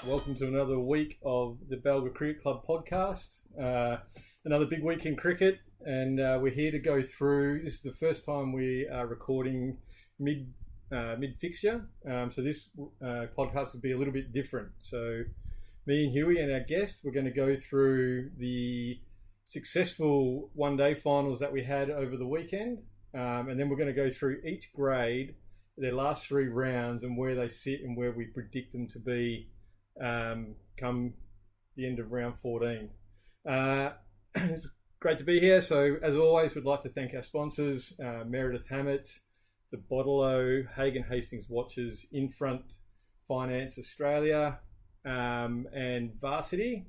Welcome to another week of the Balga Cricket Club podcast. Another big week in cricket, and we're here to go through. This is the first time we are recording mid fixture, so this podcast will be a little bit different. So, me and Huey and our guest, we're going to go through the successful one-day finals that we had over the weekend, and then we're going to go through each grade, their last three rounds, and where they sit and where we predict them to be come the end of round 14. It's great to be here. So, as always, we'd like to thank our sponsors, Meredith Hammett, the Bottle-O, Hagen Hastings Watches, Infront Finance Australia, and Varsity,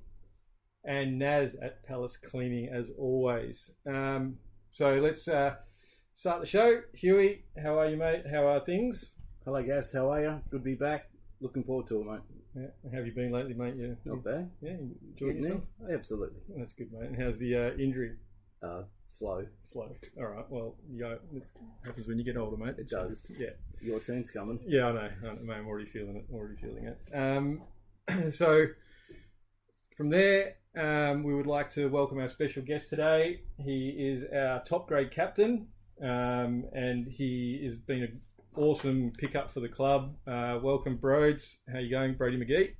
and Naz at Palace Cleaning, as always. So let's start the show. Huey, how are you, mate? How are things? Hello, Gaz. How are you? Good to be back. Looking forward to it, mate. Yeah. How have you been lately, mate? Not bad. Yeah, enjoying yourself? Absolutely. That's good, mate. And how's the injury? Slow. Slow. All right. Well, it happens when you get older, mate. It does. Yeah. Your turn's coming. Yeah, I know, mate. I'm already feeling it. So, from there, we would like to welcome our special guest today. He is our top grade captain, and he has been an awesome pickup for the club. Welcome, Broads. How you going, Brodie McGhie?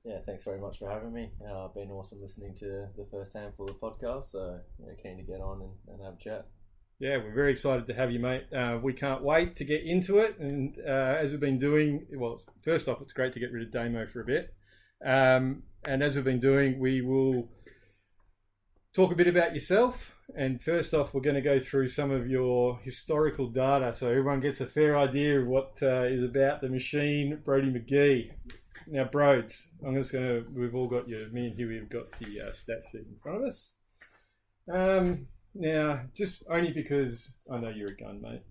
Yeah, thanks very much for having me. Been awesome listening to the first handful of podcasts, so keen to get on and have a chat. Yeah, we're very excited to have you, mate. We can't wait to get into it. And as we've been doing, well, first off, it's great to get rid of Damo for a bit. And as we've been doing, we will talk a bit about yourself. And first off, we're going to go through some of your historical data so everyone gets a fair idea of what is about the machine, Brodie McGhie. Now, Broads, we've all got me and Huey have got the stat sheet in front of us. Now, just only because I know you're a gun, mate.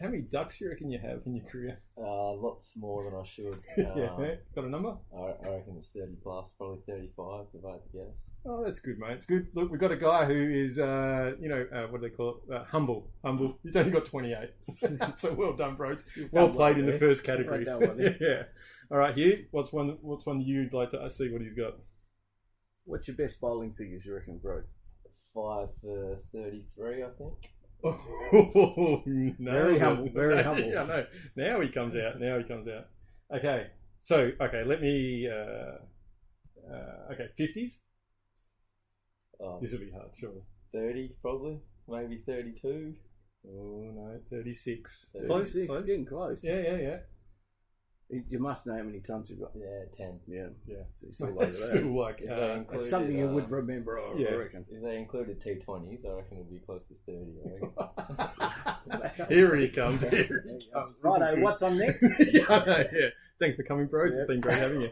How many ducks do you reckon you have in your career? Lots more than I should. Yeah. Got a number? I reckon it's 30 plus, probably 35 if I had to guess. Oh, that's good, mate. It's good. Look, we've got a guy who is, what do they call it? Humble. He's only got 28. So well done, bro. Well played in the first category. Yeah. All right, Hugh. What's one you'd like to see what he's got? What's your best bowling figures, you reckon, Broads? 5 for 33, I think. Oh, no. Very humble. Very humble. Yeah, I know. Now he comes out. Okay. So, let me... 50s? This will be hard, surely. 30, probably. Maybe 32. Oh, no. 36. 36. Getting close. Yeah. You must know how many tons you've got. Yeah, 10. Yeah. So it's it's something you would remember, I reckon. If they included T20s, I reckon it would be close to 30, I reckon. Here he comes. Righto, what's on next? Yeah. Thanks for coming, bro. It's been great having you.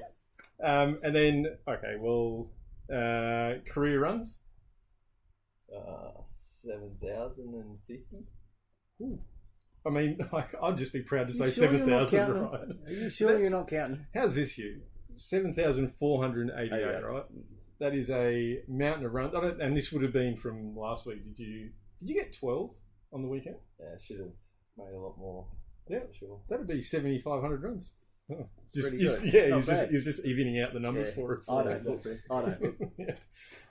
And then, career runs? 7,050. Ooh. I mean, I'd just be proud to say 7,000, right? Are you sure you're not counting? How's this, Hugh? 7,488, right? That is a mountain of runs. And this would have been from last week. Did you get 12 on the weekend? Yeah, I should have made a lot more. Yeah, for sure. That'd be 7,500 runs. Oh, pretty good. Yeah, he was just evening out the numbers for us. I don't look.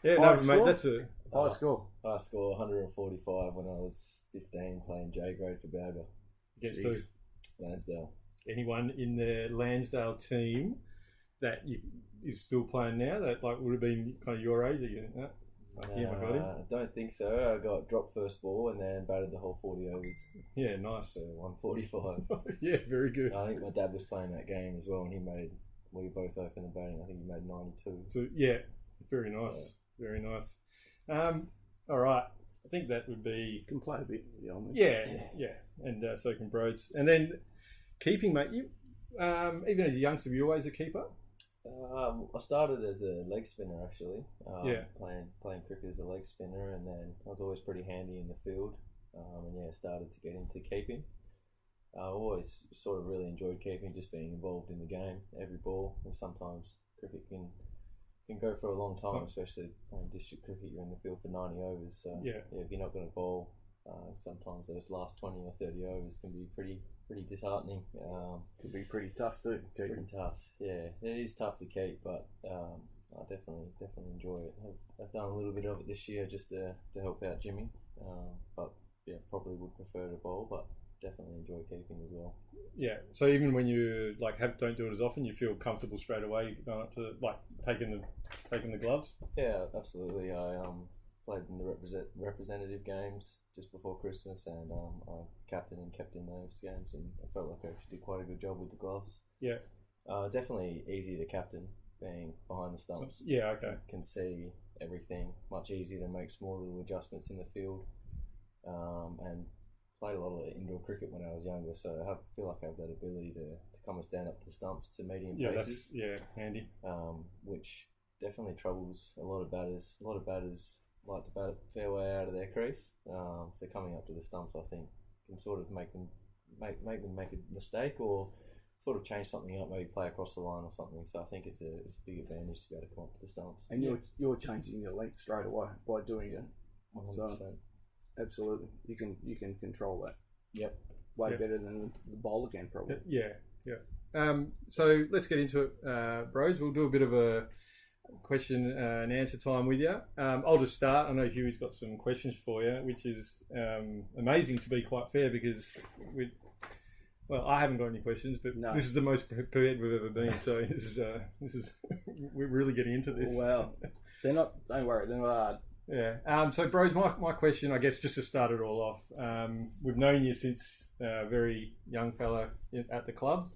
Yeah, no, mate, that's a high score. I scored 145 when I was 15 playing J grade for Balga. Against who? Lansdale. Anyone in the Lansdale team that is still playing now that would have been kind of your age? You think that? I don't think so. I got dropped first ball and then batted the whole 40 overs. Yeah, nice. So 145. Yeah, very good. I think my dad was playing that game as well, and we both opened the batting. I think he made 92. So yeah, very nice. So. Very nice. All right. I think that would be... You can play a bit, Yeah. And so can Broads. And then keeping, mate. You, even as a youngster, were you always a keeper? I started as a leg spinner, actually. Playing cricket as a leg spinner, and then I was always pretty handy in the field. Started to get into keeping. I've always sort of really enjoyed keeping, just being involved in the game, every ball. And sometimes cricket can go for a long time, especially playing district cricket. You're in the field for 90 overs. So if you're not going to bowl sometimes those last 20 or 30 overs can be pretty disheartening. Could be pretty tough too. Pretty tough, yeah. It is tough to keep, but I definitely enjoy it. I've done a little bit of it this year just to help out Jimmy, but yeah, probably would prefer to bowl, but definitely enjoy keeping as well. Yeah. So even when you don't do it as often, you feel comfortable straight away going up to taking the gloves. Yeah, absolutely. I played in the representative games just before Christmas, and I captained and kept in those games, and I felt like I actually did quite a good job with the gloves. Yeah. Definitely easier to captain being behind the stumps. Yeah. Okay. Can see everything much easier to make small little adjustments in the field, and played a lot of indoor cricket when I was younger, so I feel like I have that ability to come and stand up to the stumps to medium paces. That's handy. Which definitely troubles a lot of batters. A lot of batters like to bat a fair way out of their crease. So coming up to the stumps, I think, can sort of make them make a mistake or sort of change something up, maybe play across the line or something. So I think it's a big advantage to be able to come up to the stumps. And you're changing your length straight away by doing it. 100%. So absolutely, you can control that. Yep. Way better than the bowler can probably. Yeah. So let's get into it, bros. We'll do a bit of a question and answer time with you. I'll just start. I know Hewey's got some questions for you, which is amazing, to be quite fair, because I haven't got any questions, but This is the most prepared we've ever been. So this is we're really getting into this. Well, they're not. Don't worry, they're not hard. Yeah. So, bros, my question, I guess, just to start it all off, we've known you since a very young fella at the club.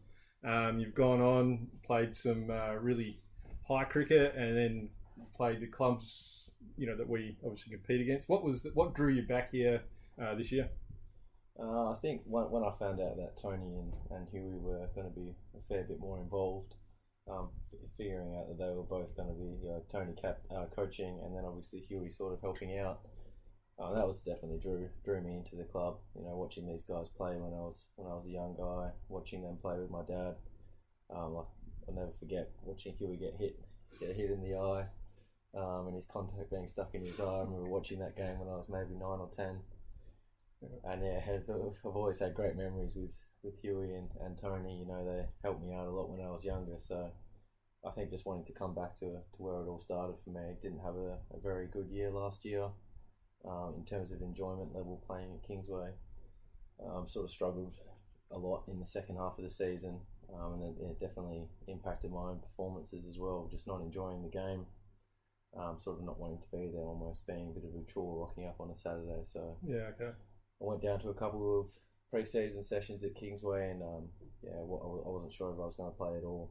You've gone on, played some really high cricket, and then played the clubs, that we obviously compete against. What drew you back here this year? I think when I found out that Tony and Hewey were going to be a fair bit more involved, figuring out that they were both going to be Tony coaching, and then obviously Hewey sort of helping out. That was definitely drew me into the club. Watching these guys play when I was a young guy, watching them play with my dad. I'll never forget watching Hewey get hit in the eye, and his contact being stuck in his eye. I remember watching that game when I was maybe 9 or 10. And yeah, I've always had great memories with Hewey and Tony. They helped me out a lot when I was younger. So I think just wanting to come back to where it all started for me. Didn't have a very good year last year in terms of enjoyment level playing at Kingsway. Sort of struggled a lot in the second half of the season, and it definitely impacted my own performances as well. Just not enjoying the game, sort of not wanting to be there, almost being a bit of a chore rocking up on a Saturday. So yeah, okay. I went down to a couple of pre-season sessions at Kingsway, and I wasn't sure if I was going to play at all.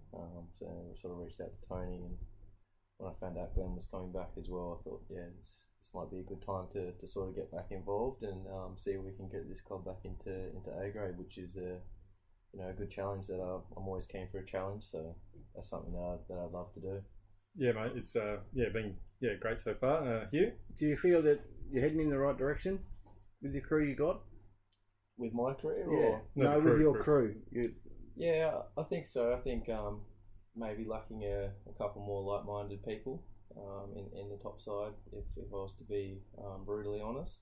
So I sort of reached out to Tony, and when I found out Glenn was coming back as well, I thought, this might be a good time to sort of get back involved and see if we can get this club back into A grade, which is a good challenge that I'm always keen for a challenge. So that's something that I'd love to do. Yeah, mate. It's been great so far. Hugh, do you feel that you're heading in the right direction with the crew you got? With my career, or with your crew? Yeah, I think so. I think maybe lacking a couple more like-minded people in the top side, if I was to be brutally honest.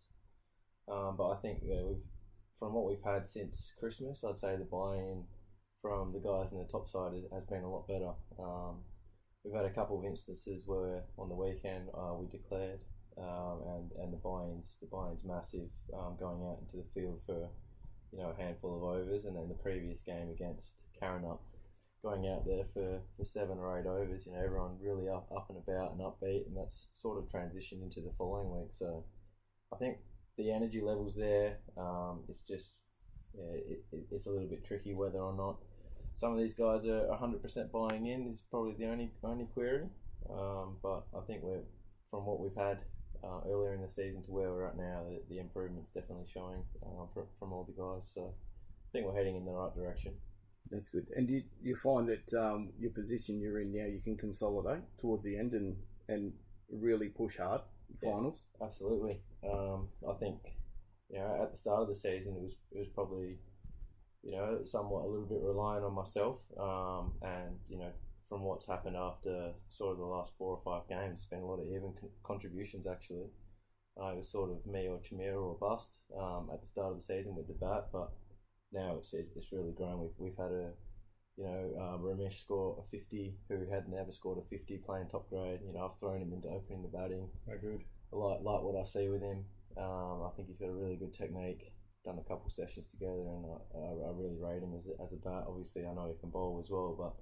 But I think from what we've had since Christmas, I'd say the buy-in from the guys in the top side has been a lot better. We've had a couple of instances where on the weekend we declared, and the buy-in's massive, going out into the field for a handful of overs, and then the previous game against Karrinyup, going out there for 7 or 8 overs. Everyone really up and about and upbeat, and that's sort of transitioned into the following week. So I think the energy levels there. It's just it's a little bit tricky whether or not some of these guys are 100% buying in is probably the only query. But I think from what we've had earlier in the season to where we're at now, the improvement's definitely showing from all the guys. So I think we're heading in the right direction. That's good. And you find that your position you're in now, you can consolidate towards the end and really push hard finals? Yeah, absolutely. I think at the start of the season it was probably somewhat a little bit reliant on myself, and from what's happened after sort of the last 4 or 5 games, it's been a lot of even contributions actually. it was sort of me or Chimera or bust at the start of the season with the bat, but now it's really grown. We've had Ramesh score a 50 who had never scored a 50 playing top grade. I've thrown him into opening the batting. Oh, good. I like what I see with him. I think he's got a really good technique. Done a couple sessions together, and I really rate him as a bat. Obviously, I know he can bowl as well, but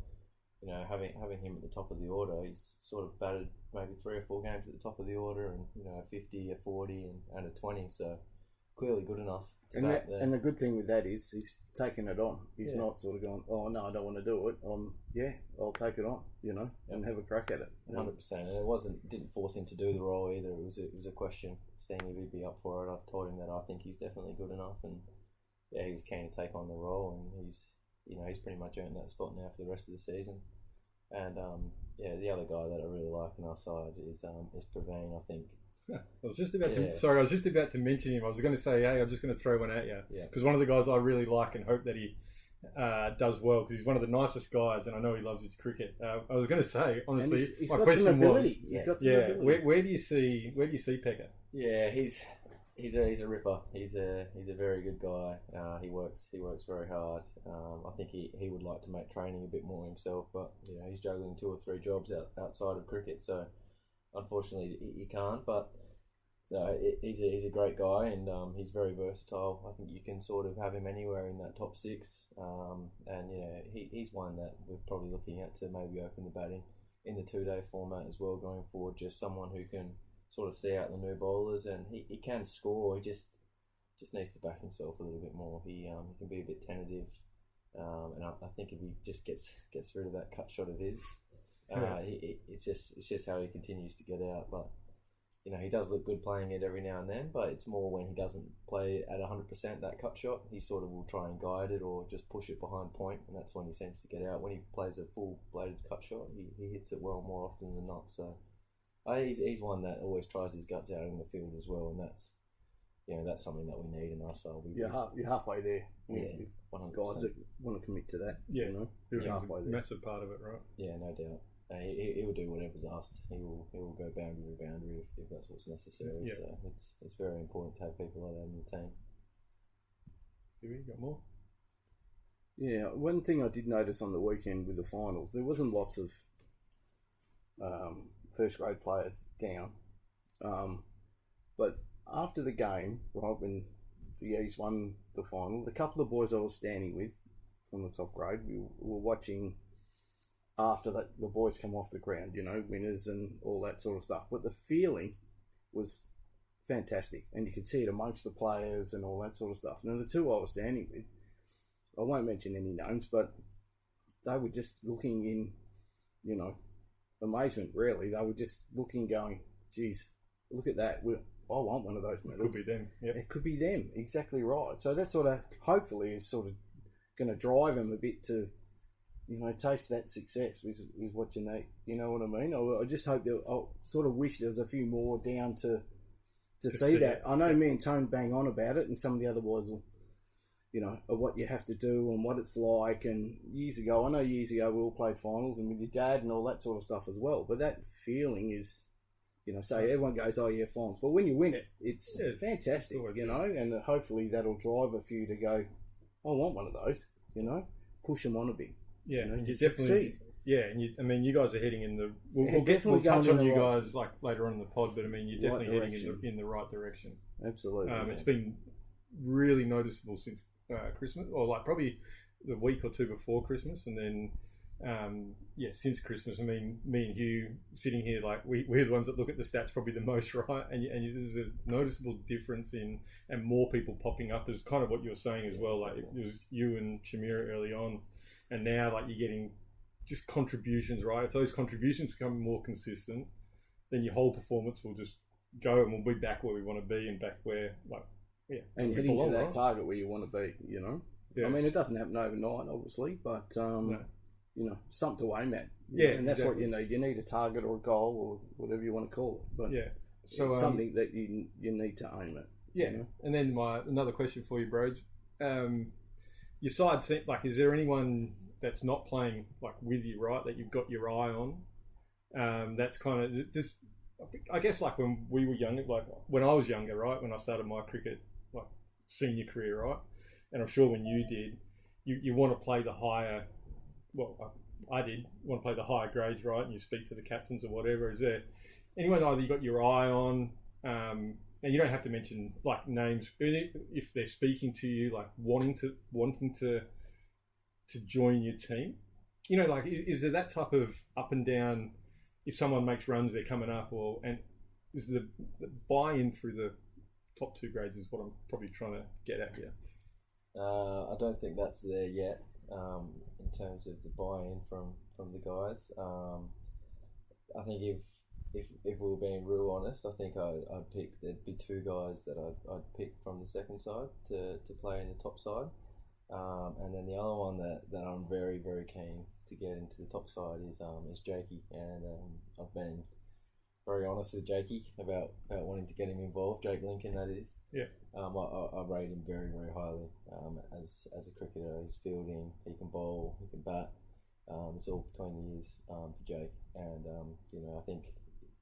having him at the top of the order, he's sort of batted maybe 3 or 4 games at the top of the order, and a 50, a 40, and a 20. So clearly good enough. And the good thing with that is he's taking it on. He's not sort of going, oh no, I don't want to do it. I'll take it on, and have a crack at it. 100%. And it didn't force him to do the role either. It was a question, seeing if he'd be up for it. I told him that I think he's definitely good enough, and he was keen to take on the role, and he's pretty much earned that spot now for the rest of the season. And the other guy that I really like on our side is Praveen. I think. I was just about to mention him. I was going to say, hey, I'm just going to throw one at you. Yeah. Because one of the guys I really like and hope that he does well, because he's one of the nicest guys, and I know he loves his cricket. I was going to say, honestly, he's my got question some ability. was, he's got some ability. Where do you see Pekka? Yeah, he's a ripper. He's a very good guy. He works very hard. I think he would like to make training a bit more himself, but he's juggling 2 or 3 jobs outside of cricket, so unfortunately he can't. But he's a great guy, and he's very versatile. I think you can sort of have him anywhere in that top 6. And he's one that we're probably looking at to maybe open the batting in the 2-day format as well going forward. Just someone who can sort of see out the new bowlers, and he can score. He just needs to back himself a little bit more. He can be a bit tentative, and I think if he just gets rid of that cut shot of his, it's just how he continues to get out. But he does look good playing it every now and then, but it's more when he doesn't play at 100% that cut shot, he sort of will try and guide it or just push it behind point, and that's when he seems to get out. When he plays a full bladed cut shot, he hits it well more often than not. So he's one that always tries his guts out in the field as well, and that's something that we need in our side. You're halfway there. Yeah, guys that want to commit to that. Yeah, you're halfway there. Massive part of it, right? Yeah, no doubt. He will do whatever's asked. He will go boundary to boundary if that's what's necessary. Yeah. So it's very important to have people like that in the team. You got more? Yeah, one thing I did notice on the weekend with the finals, there wasn't lots of first grade players down, but after the game, right when the East won the final, the couple of boys I was standing with from the top grade, we were watching. After that, the boys come off the ground, winners and all that sort of stuff. But the feeling was fantastic, and you could see it amongst the players and all that sort of stuff. Now, the 2 I was standing with, I won't mention any names, but they were just looking in, amazement, really. They were just looking, going, geez, look at that. I want one of those medals. It could be them. Yep. It could be them, exactly right. So that sort of, hopefully, is sort of going to drive them a bit to, taste that success is what you need. You know what I mean? I just hope that I sort of wish there was a few more down to see that. I know me and Tone bang on about it, and some of the other boys will, of what you have to do and what it's like. And years ago we all played finals and with your dad and all that sort of stuff as well. But that feeling is, say everyone goes, oh yeah, finals. But when you win it, it's fantastic, and hopefully that'll drive a few to go, I want one of those, push them on a bit. Yeah, and you definitely succeed. Yeah, and you guys are heading in the. We'll touch on you guys like later on in the pod, but you're definitely heading in the right direction. Absolutely. It's been really noticeable since Christmas, or like probably the week or 2 before Christmas, and then since Christmas. Me and Hugh sitting here, like we're the ones that look at the stats probably the most, right? And there's a noticeable difference in, and more people popping up is kind of what you're saying as well. Like it was you and Chimera early on. And now, like, you're getting just contributions, right? If those contributions become more consistent, then your whole performance will just go, and we'll be back where we want to be, and back where, and heading to that target where you want to be. Yeah. It doesn't happen overnight, obviously, but something to aim at. Yeah, and that's what you need. You need a target or a goal or whatever you want to call it. But so something that you need to aim at. Yeah, and then another question for you, Brodie. Your side, is there anyone that's not playing with you, right? That you've got your eye on. That's kind of just. I guess like when we were younger, like when I was younger, right, when I started my cricket like senior career, right, and I'm sure when you did, you want to play the higher. Well, I did want to play the higher grades, right, and you speak to the captains or whatever. Is there anyone either you got your eye on? And you don't have to mention like names if they're speaking to you, like wanting to join your team. You know, like is there that type of up and down? If someone makes runs, they're coming up, and is the buy-in through the top 2 grades is what I'm probably trying to get at here. I don't think that's there yet in terms of the buy-in from the guys. I think if we were being real honest, I think I'd pick there'd be 2 guys that I'd pick from the second side to play in the top side, and then the other one that I'm very very keen to get into the top side is Jakey, and I've been very honest with Jakey about wanting to get him involved. Jake Lincoln, that is. Yeah. I rate him very very highly as a cricketer. He's fielding, he can bowl, he can bat. It's all between the ears for Jake, and I think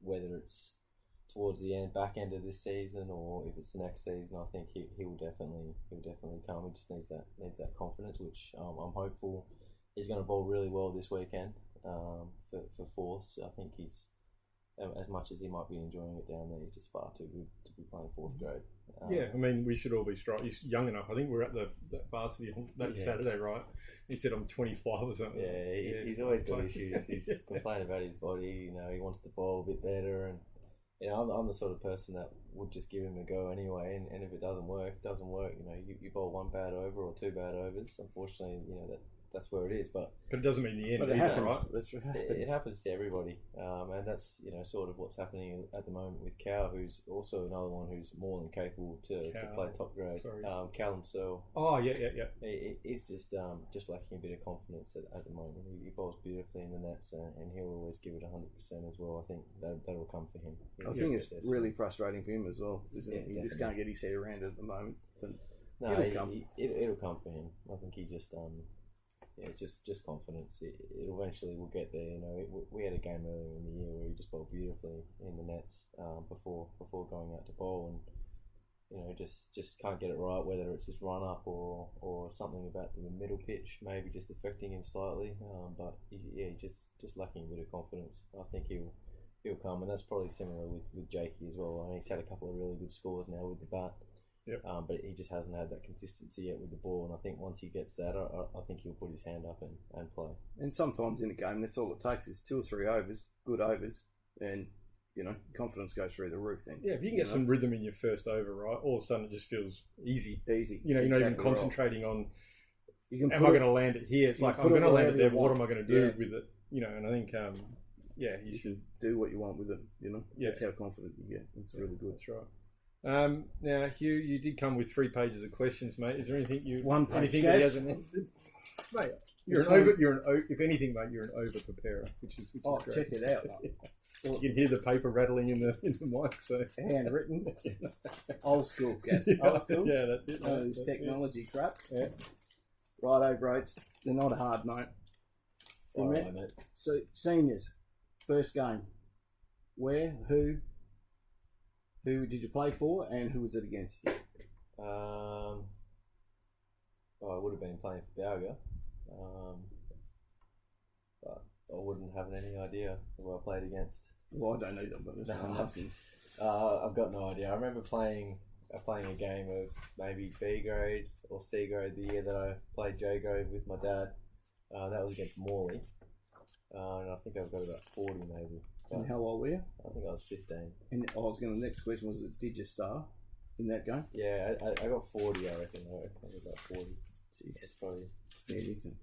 whether it's towards the back end of this season or if it's the next season, I think he will definitely come. He just needs that confidence, which I'm hopeful he's going to bowl really well this weekend for fourth. So I think he's, as much as he might be enjoying it down there, he's just far too good to be playing 4th grade. Yeah, I mean, we should all be strong. He's young enough. I think we're at that varsity that Saturday, right? He said I'm 25 or something. Yeah, he's always got issues. He's complaining about his body. He wants to bowl a bit better, and I'm the sort of person that would just give him a go anyway. And if it doesn't work, it doesn't work. You bowl 1 bad over or 2 bad overs. Unfortunately, that's where it is. But it doesn't mean the end. But it happens. Right? That's right. It happens to everybody, and that's sort of what's happening at the moment with Cow, who's also another one who's more than capable to play top grade. Callum Searle. Oh yeah. He's just lacking a bit of confidence at the moment. He bowls beautifully in the nets, and he'll always give it 100% as well. I think that'll come for him. I think it's really frustrating for him as well, isn't it? He just can't get his head around it at the moment. But it'll come. It'll come for him. I think he just just confidence. It eventually will get there. We had a game earlier in the year where he just bowled beautifully in the nets before going out to bowl, and just can't get it right. Whether it's his run up or something about the middle pitch, maybe just affecting him slightly. But he's just lacking a bit of confidence. I think he'll come, and that's probably similar with Jakey as well. I mean, he's had a couple of really good scores now with the bat. Yep. But he just hasn't had that consistency yet with the ball, and I think once he gets that, I think he'll put his hand up and play. And sometimes in a game, that's all it takes is 2 or 3 overs, good overs, and confidence goes through the roof. Then if you can get some rhythm in your first over, right, all of a sudden it just feels easy. You're exactly not even concentrating on. Am I going to land it here? It's like I'm going to land it there. What am I going to do with it? And I think you should do what you want with it. That's how confident you get. It's really good. That's right. Now, Hugh, you did come with 3 pages of questions, mate. Is there anything you? 1 page. Anything that he hasn't answered? Mate, if anything, mate, you're an over preparer, which is great. Check it out. You can hear the paper rattling in the mic. So handwritten, old school, Gaz. Old school. Yeah, that's it. This technology crap. Yeah. Righto, bros. They're not hard, mate. Mate. So, seniors, first game. Where? Who? Who did you play for, and who was it against? I would have been playing for Balga, but I wouldn't have any idea who I played against. Well, I don't either, but that's what I'm asking. I've got no idea. I remember playing a game of maybe B grade or C grade the year that I played J grade with my dad. That was against Morley, and I think I've got about 40 maybe. And how old were you? I think I was 15. And the next question was, did you star in that game? Yeah, I got 40, I reckon. I got about 40. Jeez. That's probably... Yeah, you can.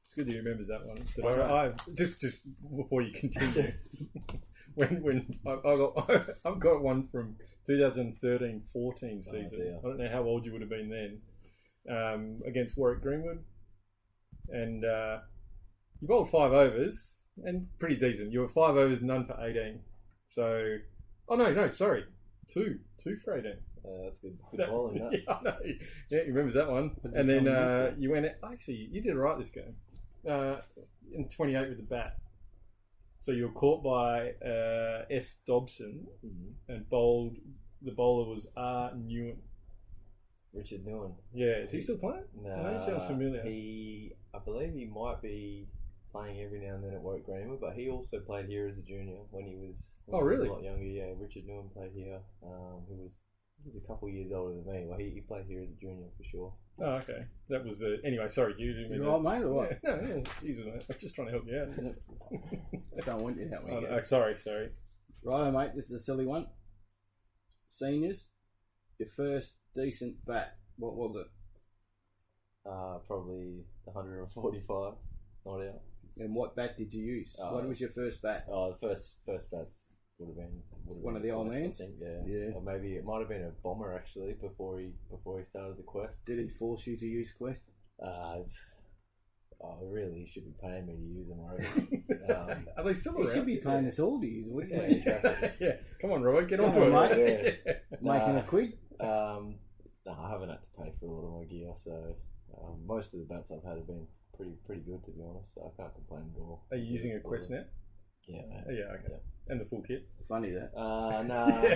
It's good that you remembers that one. But I just before you continue, when I've got one from 2013-14 season. I don't know how old you would have been then, against Warwick Greenwood, and you bowled 5 overs. And pretty decent. You were 5 overs, none for 18. So, sorry, two for 18. That's good bowling. That. Yeah, I know. Yeah, he remembers that one. And then you went. Actually, you did all right this game. In 28 with the bat. So you were caught by S. Dobson, and bowled. The bowler was R. Newen. Richard Newen. Yeah, is he still playing? No, No, he sounds familiar. I believe he might be playing every now and then at Warwick Greenwood, but he also played here as a junior when he was. Really? A lot younger. Yeah, Richard Newen played here. He was a couple of years older than me. Well, he played here as a junior for sure. Oh, okay. That was the. Anyway, sorry, you didn't mean You right, mate, or what? Yeah, no, Jesus, mate. I'm just trying to help you out. I don't want you to help me. Sorry. Righto, mate. This is a silly one. Seniors, your first decent bat. What was it? Probably 145. Not out. And what bat did you use? What was your first bat? Oh, the first bats would have been one of the old mans. I think, yeah. Or maybe it might have been a bomber actually before he started the Quest. Did he force you to use Quest? Really, he should be paying me to use them. I reckon. Are they still around? He should be paying us all to use them. What do you mean? Exactly. Yeah, come on, Roy, get Come onto on, it. mate. Making a quid? No, I haven't had to pay for a lot of my gear, so most of the bats I've had have been pretty good, to be honest. So I can't complain at all. Are you using a Quest net? Yeah. Yeah, okay. Yeah. And the full kit? Funny that. No.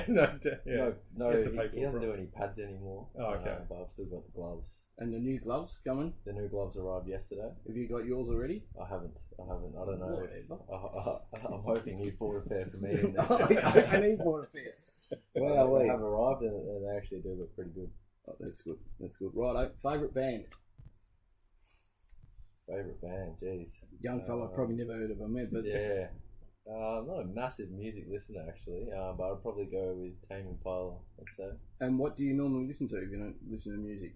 No, he doesn't do any pads anymore. Oh, okay. But I've still got the gloves. And the new gloves coming? The new gloves arrived yesterday. Have you got yours already? I haven't. I don't know. Whatever. I'm hoping you bought a pair for me. And I need bought a pair. Well, they have arrived and they actually do look pretty good. Oh, that's good. Righto. Favourite band? Favourite band? Jeez. Young fella, probably never heard of them, but yeah. I'm not a massive music listener actually, but I'd probably go with Tame Impala, I'd say. And what do you normally listen to if you don't listen to music?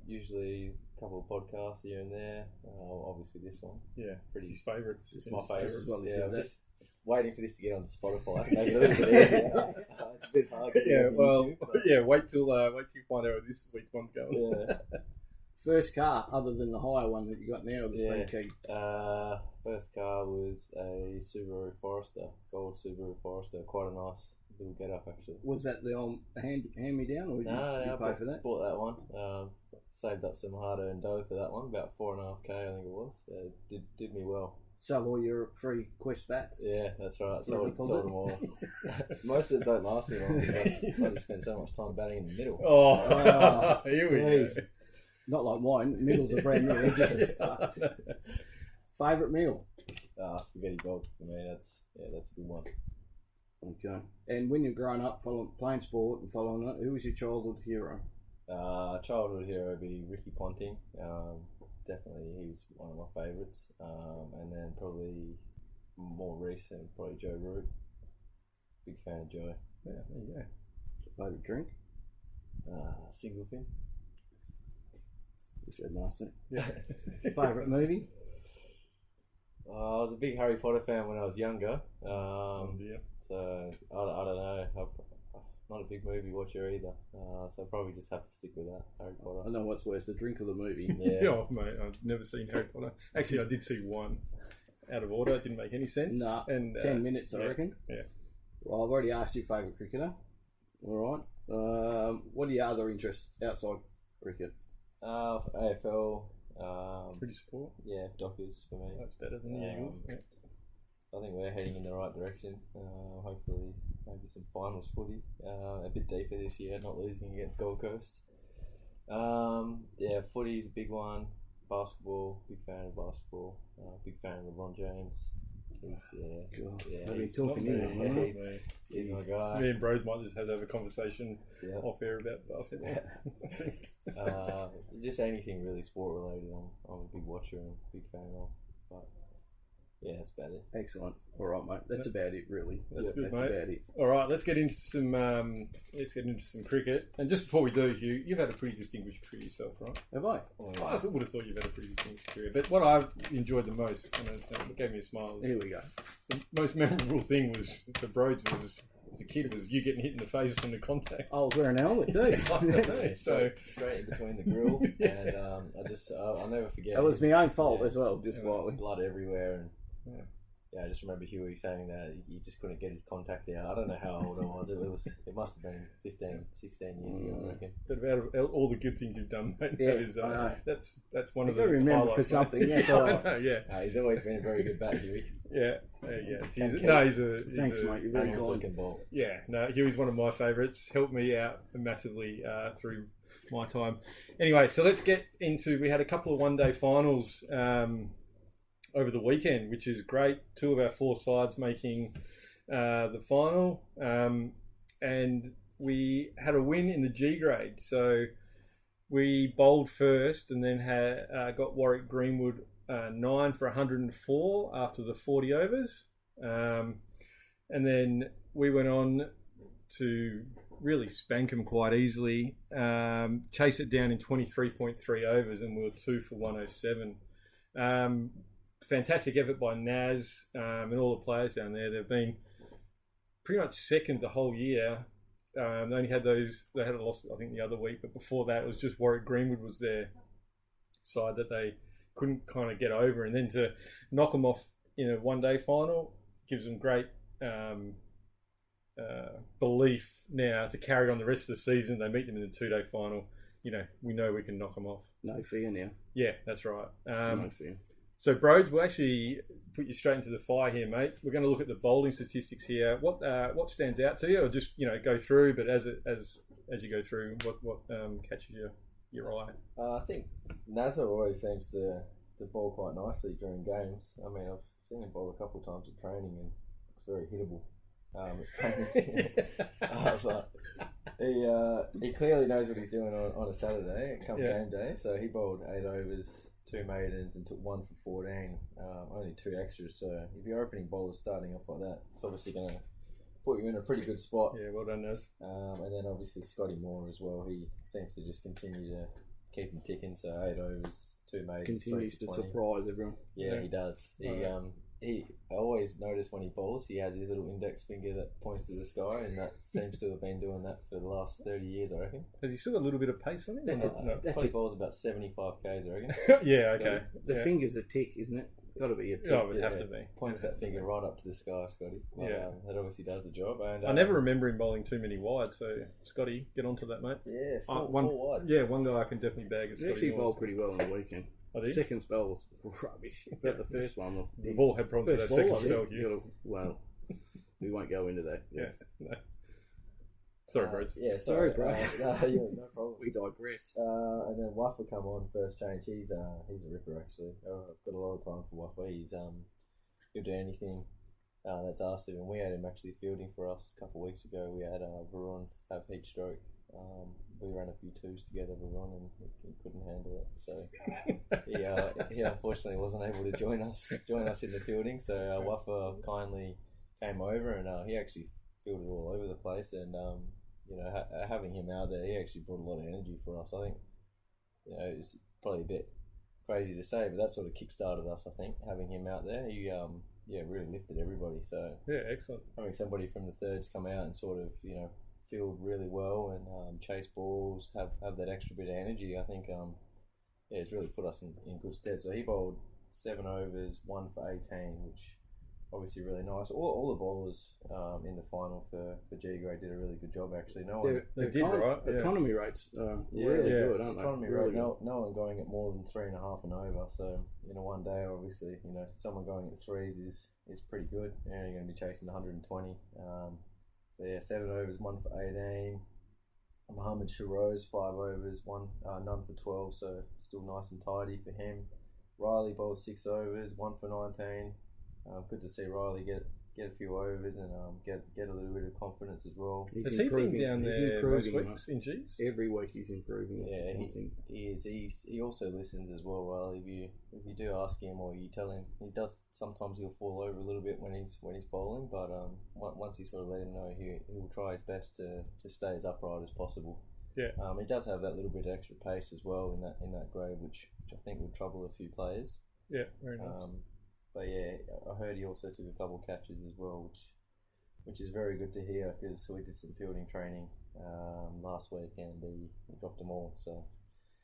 Usually a couple of podcasts here and there. Obviously this one. Yeah, pretty his favourite. It's my favourite. Well, yeah, I'm just waiting for this to get onto Spotify. Make it a little bit easier. It's a bit hard to get onto YouTube, but... wait till you find out what this week one's going. Yeah. First car, other than the higher one that you got now, that's been key. First car was a Subaru Forester, gold Subaru Forester. Quite a nice little get up actually. Was that the old hand me down, or did you pay for that? Bought that one. Saved up some hard-earned dough for that one, about $4.5K I think it was. Did me well. Sell all your free Quest bats. Yeah, that's right. Sold them all. Most of them don't last me long because I just spend so much time batting in the middle. Oh, here we go. Not like mine. Middles are brand new. They're just fucked. Favourite meal? Spaghetti bog for me. That's a good one. Okay. And when you're growing up, playing sport and following it, who was your childhood hero? Childhood hero would be Ricky Ponting. Definitely, he's one of my favourites. And then probably more recent, probably Joe Root. Big fan of Joe. Yeah, there you go. Favourite drink? Single fin. You said nice. Yeah. Favourite movie? I was a big Harry Potter fan when I was younger. Yeah. So I don't know. I'm not a big movie watcher either. So I'll probably just have to stick with that, Harry Potter. I don't know what's worse, the drink or the movie. Yeah. Oh, mate, I've never seen Harry Potter. Actually, I did see one out of order. It didn't make any sense. Nah, and 10 minutes, I reckon. Yeah. Well, I've already asked you favourite cricketer. All right. What are your other interests outside cricket? AFL. Pretty sport. Yeah, Dockers for me. That's better than the Eagles. Yeah. I think we're heading in the right direction. Hopefully, maybe some finals footy. A bit deeper this year, not losing against Gold Coast. Footy's a big one. Basketball, big fan of basketball. Big fan of LeBron James. He's talking in. He's my guy. Me and Bros might just have to have a conversation off air about basketball. Just anything really sport related. I'm a big watcher and big fan of. But yeah, that's about it. Excellent. All right, mate. That's about it, really. That's good, mate. About it. All right, let's get into some cricket. And just before we do, you've had a pretty distinguished career yourself, right? Have I? I would have thought you've had a pretty distinguished career. But what I enjoyed the most, and it gave me a smile. Here we go. The most memorable thing was for Broads was as a kid was you getting hit in the face from the contact. I was wearing a helmet too. So straight in between the grill, and I'll never forget. That was my own fault as well, just quietly. Blood everywhere, and yeah, I just remember Hewey saying that he just couldn't get his contact out. I don't know how old I was. It must have been 15, 16 years ago, I reckon. But about all the good things you've done, mate, that's one of the remember highlights, for something. Mate. That's all right. He's always been a very good bat, Hewey. Yeah. Thanks, mate. You're very kind. Ball. Yeah, no, Hewey's one of my favourites. Helped me out massively through my time. Anyway, so let's get into. We had a couple of one-day finals over the weekend, which is great. 2 of our 4 sides making the final, and we had a win in the G grade. So we bowled first, and then got Warwick Greenwood 9 for 104 after the 40 overs, and then we went on to really spank them quite easily, chase it down in 23.3 overs, and we were 2 for 107. Fantastic effort by Naz and all the players down there. They've been pretty much second the whole year. They only had they had a loss, I think, the other week, but before that it was just Warwick Greenwood was their side that they couldn't kind of get over, and then to knock them off in a one-day final gives them great belief now to carry on the rest of the season. They meet them in the 2-day final. We know we can knock them off. No fear now. Yeah, that's right. No fear. So, Broads, we'll actually put you straight into the fire here, mate. We're going to look at the bowling statistics here. What stands out to you, or just go through? But as you go through, what catches your eye? I think Nazza always seems to bowl quite nicely during games. I mean, I've seen him bowl a couple of times at training, and it's very hittable. But he clearly knows what he's doing on a Saturday come game day. So he bowled 8 overs, 2 maidens, and took 1 for 14. Only 2 extras. So if you're opening bowlers starting off like that, it's obviously going to put you in a pretty good spot. Yeah, well done, Naz. And then obviously Scotty Moore as well. He seems to just continue to keep him ticking. So 8 overs, 2 maidens, continues to surprise everyone. Yeah, he does. I always notice when he bowls, he has his little index finger that points to the sky, and that seems to have been doing that for the last 30 years, I reckon. Has he still got a little bit of pace on him? Probably bowls about 75 k's, I reckon. Yeah, okay. The finger's a tick, isn't it? It's got to be a tick. Oh, it would have to be. Points that finger right up to the sky, Scotty. That obviously does the job. And I never remember him bowling too many wide, so Scotty, get onto that, mate. Yeah, four wides. Yeah, one guy I can definitely bag is He actually bowled pretty well on the weekend. Second spell was rubbish, but the first one was... We've all had problems with that second spell. Well, we won't go into that. Yeah. No. Sorry, Brad. Sorry, Brad. No problem. We digress. And then Wuffer come on first change. He's a ripper, actually. I've got a lot of time for Wuffer. He'll do anything that's asked of him. We had him actually fielding for us a couple of weeks ago. We had Varun have heat stroke. We ran a few 2s together, Varun, and he couldn't handle it. So he unfortunately wasn't able to join us in the fielding. So Wuffer kindly came over, and he actually fielded all over the place. And having him out there, he actually brought a lot of energy for us. I think it's probably a bit crazy to say, but that sort of kick-started us. I think having him out there, he really lifted everybody. So yeah, excellent. Having somebody from the thirds come out and sort of field really well and chase balls, have that extra bit of energy, I think it's really put us in good stead. So he bowled 7 overs, 1 for 18, which obviously really nice. All the bowlers in the final for G grade did a really good job, actually. They did right. Economy rates really good, aren't they? Economy rate, no one going at more than 3.5 and over. So one day, obviously, someone going at 3s is pretty good. And you're going to be chasing 120. So 7 overs, 1 for 18. Mohammed Sharose, 5 overs, none for 12, so still nice and tidy for him. Riley bowled 6 overs, 1 for 19. Good to see Riley get a few overs and get a little bit of confidence as well. Has he been down there most weeks in G's? Every week he's improving. Yeah, he is. He also listens as well, Riley. If you do ask him or you tell him, he does. Sometimes he'll fall over a little bit when he's bowling, but once you sort of let him know, he will try his best to stay as upright as possible. Yeah. He does have that little bit of extra pace as well in that grade, which I think would trouble a few players. Yeah, very nice. But yeah, I heard he also took a couple of catches as well, which is very good to hear, because we did some fielding training last week and he dropped them all. So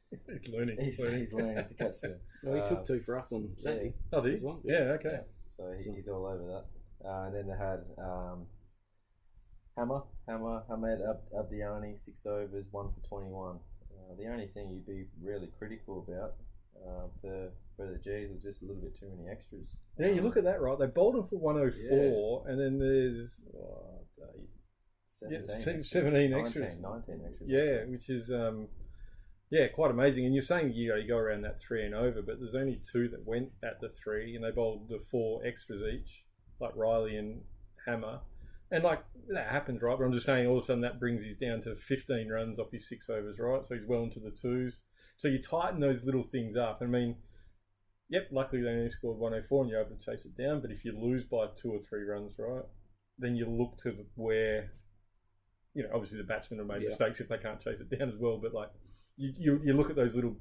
he's learning. He's learning to catch them. Well, he took 2 for us on Saturday. Oh, did he? Well. Yeah, okay. So he's all over that. And then they had Hammer Hamed Abdiani, 6 overs, 1 for 21. The only thing you'd be really critical about for the G's was just a little bit too many extras. Yeah, you look at that, right? They bowled him for 104, and then there's 17 extras. 19 extras. Yeah, which is quite amazing. And you're saying you go around that 3 and over, but there's only 2 that went at the 3, and they bowled the 4 extras each, like Riley and Hammer. And like that happens, right? But I'm just saying, all of a sudden that brings his down to 15 runs off his 6 overs, right? So he's well into the 2s. So you tighten those little things up. I mean, yep, luckily they only scored 104 and you're able to chase it down. But if you lose by 2 or 3 runs, right, then you look to where, obviously the batsmen have made mistakes if they can't chase it down as well. But like you look at those little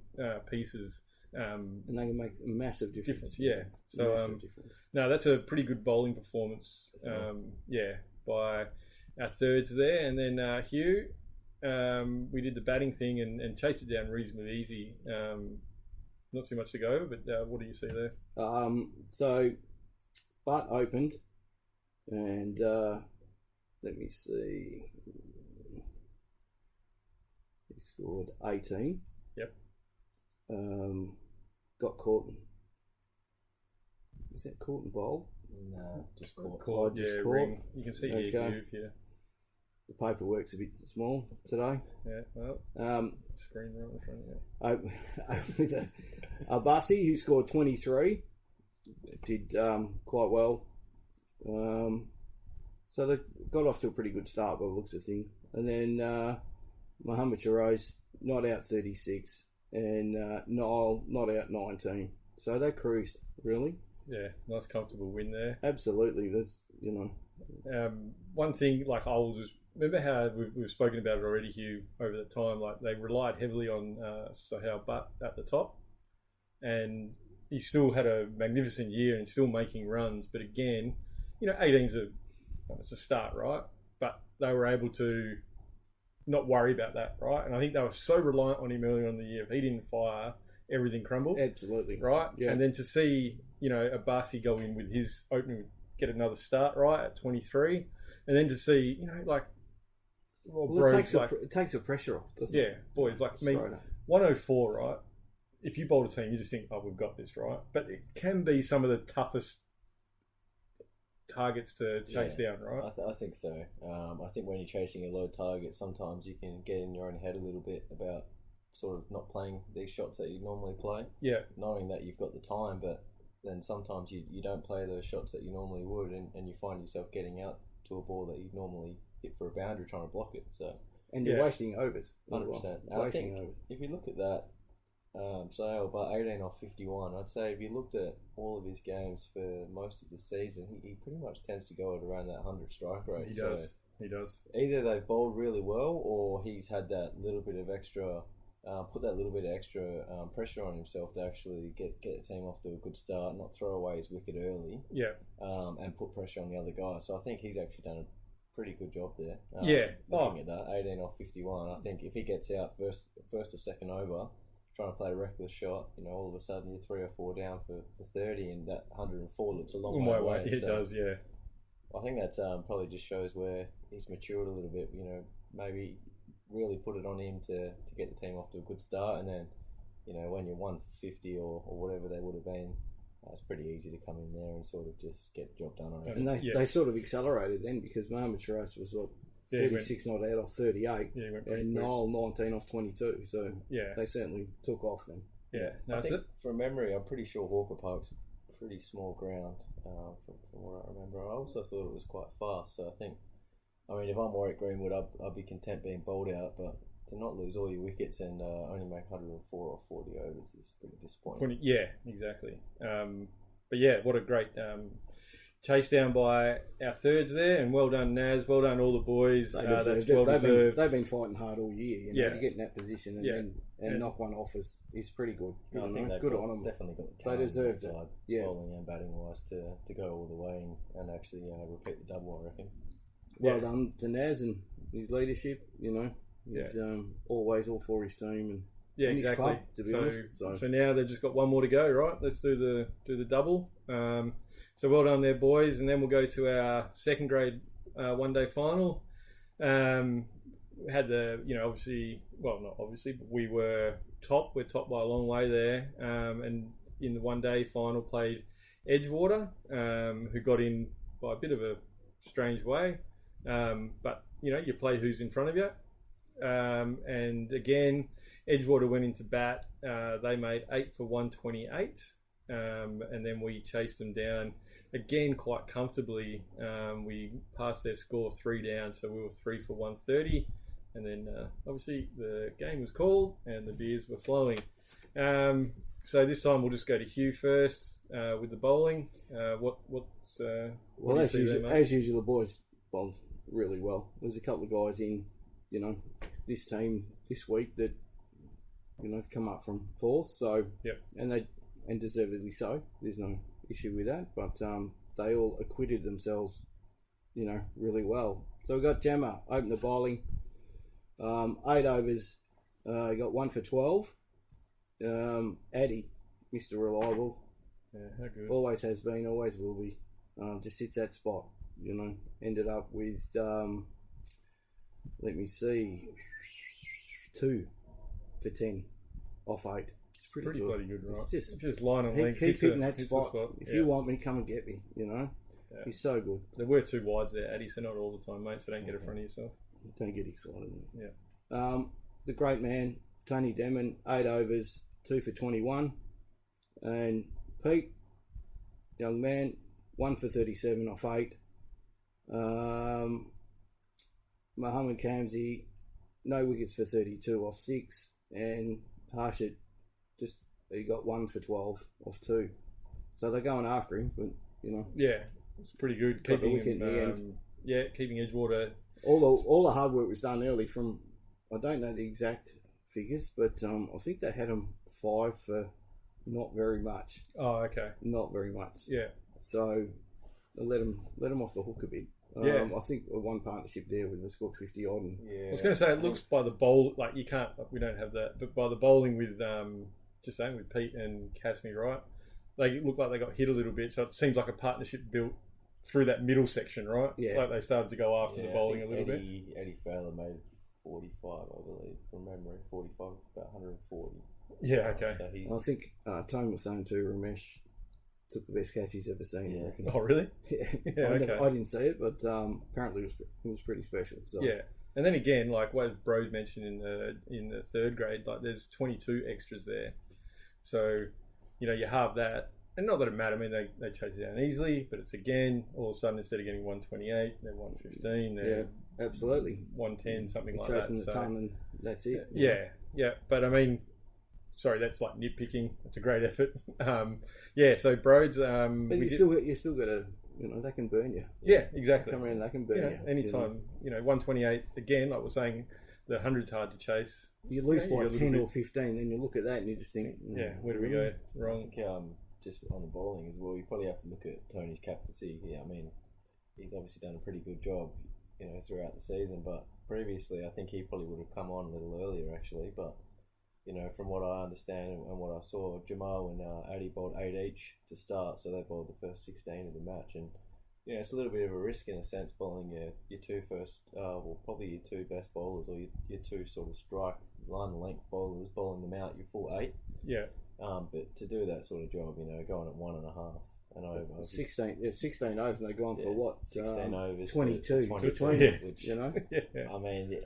pieces. And they can make a massive difference. Yeah. So no, that's a pretty good bowling performance. By our thirds there, and then Hugh, we did the batting thing and chased it down reasonably easy. Not too much to go, but what do you see there? So Butt opened, and let me see, he scored 18. Yep. Got caught. Is that caught and bowled? No, just caught. Caught. Ring. You can see here, Hugh, yeah. The paperwork's a bit small today. Yeah, well, screen right in front of you. With a Bussy who scored 23, did quite well. So they got off to a pretty good start by the looks of things. And then Mohammed Shiraz not out 36, and Niall not out 19. So they cruised, really. Yeah, nice comfortable win there. Absolutely, that's one thing, like I'll just remember how we've spoken about it already, Hugh, over the time. Like they relied heavily on Sohail Butt at the top, and he still had a magnificent year and still making runs. But again, 18's it's a start, right? But they were able to not worry about that, right? And I think they were so reliant on him earlier in the year. If he didn't fire, everything crumbled. Absolutely. Right? Yeah. And then to see, Abasi go in with his opening, get another start, right, at 23. And then to see, it takes the pressure off, doesn't it? Yeah, boys, 104, right? If you bowl a team, you just think, we've got this, right? But it can be some of the toughest targets to chase down, right? I think so. I think when you're chasing a low target, sometimes you can get in your own head a little bit about sort of not playing these shots that you normally play. Yeah. Knowing that you've got the time, but then sometimes you don't play those shots that you normally would, and you find yourself getting out to a ball that you'd normally hit for a boundary trying to block it. So and you're wasting overs. 100%. I think if you look at that, say about 18 off 51, I'd say if you looked at all of his games for most of the season, he pretty much tends to go at around that 100 strike rate. He does. He does. Either they've bowled really well, or he's had that little bit of extra. Put that little bit of extra pressure on himself to actually get the team off to a good start, not throw away his wicket early, and put pressure on the other guy. So I think he's actually done a pretty good job there. Looking at that, 18 off 51, I think if he gets out first or second over, trying to play a reckless shot, all of a sudden you're 3 or 4 down for 30, and that 104 looks a long way away. It does, yeah. I think that's probably just shows where he's matured a little bit. Maybe really put it on him to get the team off to a good start, and then when you're 150 or whatever they would have been, it's pretty easy to come in there and sort of just get the job done. And they sort of accelerated then, because Mohammed Shiraz was 36 not out off 38, and Niall 19 off 22, so they certainly took off then. I think from memory, I'm pretty sure Hawker Park's a pretty small ground from what I remember. I also thought it was quite fast, so I think, if I'm Warwick Greenwood, I'd be content being bowled out, but to not lose all your wickets and only make 104 or 40 overs is pretty disappointing. Yeah, exactly. But yeah, what a great chase down by our thirds there, and well done Naz, well done all the boys. That's well deserved. They've been fighting hard all year. To get in that position and knock one off is pretty good. I think good on them. Definitely got the talent. They deserve it. Bowling and batting wise to go all the way and actually repeat the double, I reckon. Well done to Naz and his leadership. He's always all for his team, Yeah, in his exactly. club, to be honest. So now they've just got one more to go, right? Let's do the double. So well done there, boys. And then we'll go to our second grade one-day final. Had obviously, well, not obviously, but we were top. We're top by a long way there. And in the one-day final played Edgewater, who got in by a bit of a strange way. But, you play who's in front of you. And again, Edgewater went into bat. They made 8 for 128. And then we chased them down again quite comfortably. We passed their score 3 down, so we were 3 for 130. And then obviously the game was called and the beers were flowing. So this time we'll just go to Hugh first with the bowling. As usual, the boys bowled really well. There's a couple of guys in, this team this week that have come up from fourth. So and deservedly so. There's no issue with that. But they all acquitted themselves, really well. So we got Jammer open the bowling. 8 overs. He got 1 for 12. Addy, Mr. Reliable. Yeah, how good. Always has been, always will be. Just sits that spot, Ended up with, let me see, 2 for 10 off 8. It's pretty good. Bloody good, right? It's just line and length. Keep hitting that spot. If you want me, come and get me, Yeah. He's so good. There were 2 wides there, Addy, so not all the time, mate, so don't get in front of yourself. Don't get excited. Yeah. The great man, Tony Demon, 8 overs, 2 for 21. And Pete, young man, 1 for 37 off 8. Muhammad Kamsi, no wickets for 32 off 6. And Harshit, he got 1 for 12 off 2. So they're going after him, but, Yeah, it's pretty good. Keeping wicket in the end. Keeping Edgewater. All the hard work was done early from, I don't know the exact figures, but I think they had them 5 for not very much. Oh, okay. Not very much. Yeah. So they let them off the hook a bit. I think one partnership there with the scored 50 odd. I was going to say, it looks by the bowl, like we don't have that, but by the bowling with, just saying with Pete and Casmi, right? They look like they got hit a little bit, so it seems like a partnership built through that middle section, right? Yeah. Like they started to go after the bowling a little bit. Eddie Fowler made 45, I believe, from memory. 45, about 140. Yeah, okay. So I think Tone was saying too, Ramesh took the best catch he's ever seen. Yeah. I reckon. Oh, really? Yeah. I didn't see it, but apparently it was pretty special. So. Yeah. And then again, like what Brodie mentioned in the third grade, like there's 22 extras there. So, you have that. And not that it mattered. I mean, they chase it down easily, but it's again, all of a sudden, instead of getting 128, they're 115. They're absolutely 110, something like chasing that. the ton and that's it. Yeah. But I mean, sorry, that's like nitpicking. It's a great effort. So Broads. But you still got to, they can burn you. Yeah, exactly. Come around, they can burn you. Anytime, 128 again. Like we're saying, the 100's hard to chase. You lose by 10 or 15, then you look at that and you just think, where do we go wrong? I think, just on the bowling as well, you probably have to look at Tony's captaincy here. I mean, he's obviously done a pretty good job, throughout the season. But previously, I think he probably would have come on a little earlier, actually. But from what I understand and what I saw, Jamal and Addy bowled 8 each to start, so they bowled the first 16 of the match, and it's a little bit of a risk in a sense bowling your 2 first, probably your 2 best bowlers or your 2 sort of strike line length bowlers, bowling them out your full 8. Yeah. But to do that sort of job, going at 1.5 and over. 16 overs, and they're going for what? 16 overs. 22. 20, which, Yeah. I mean,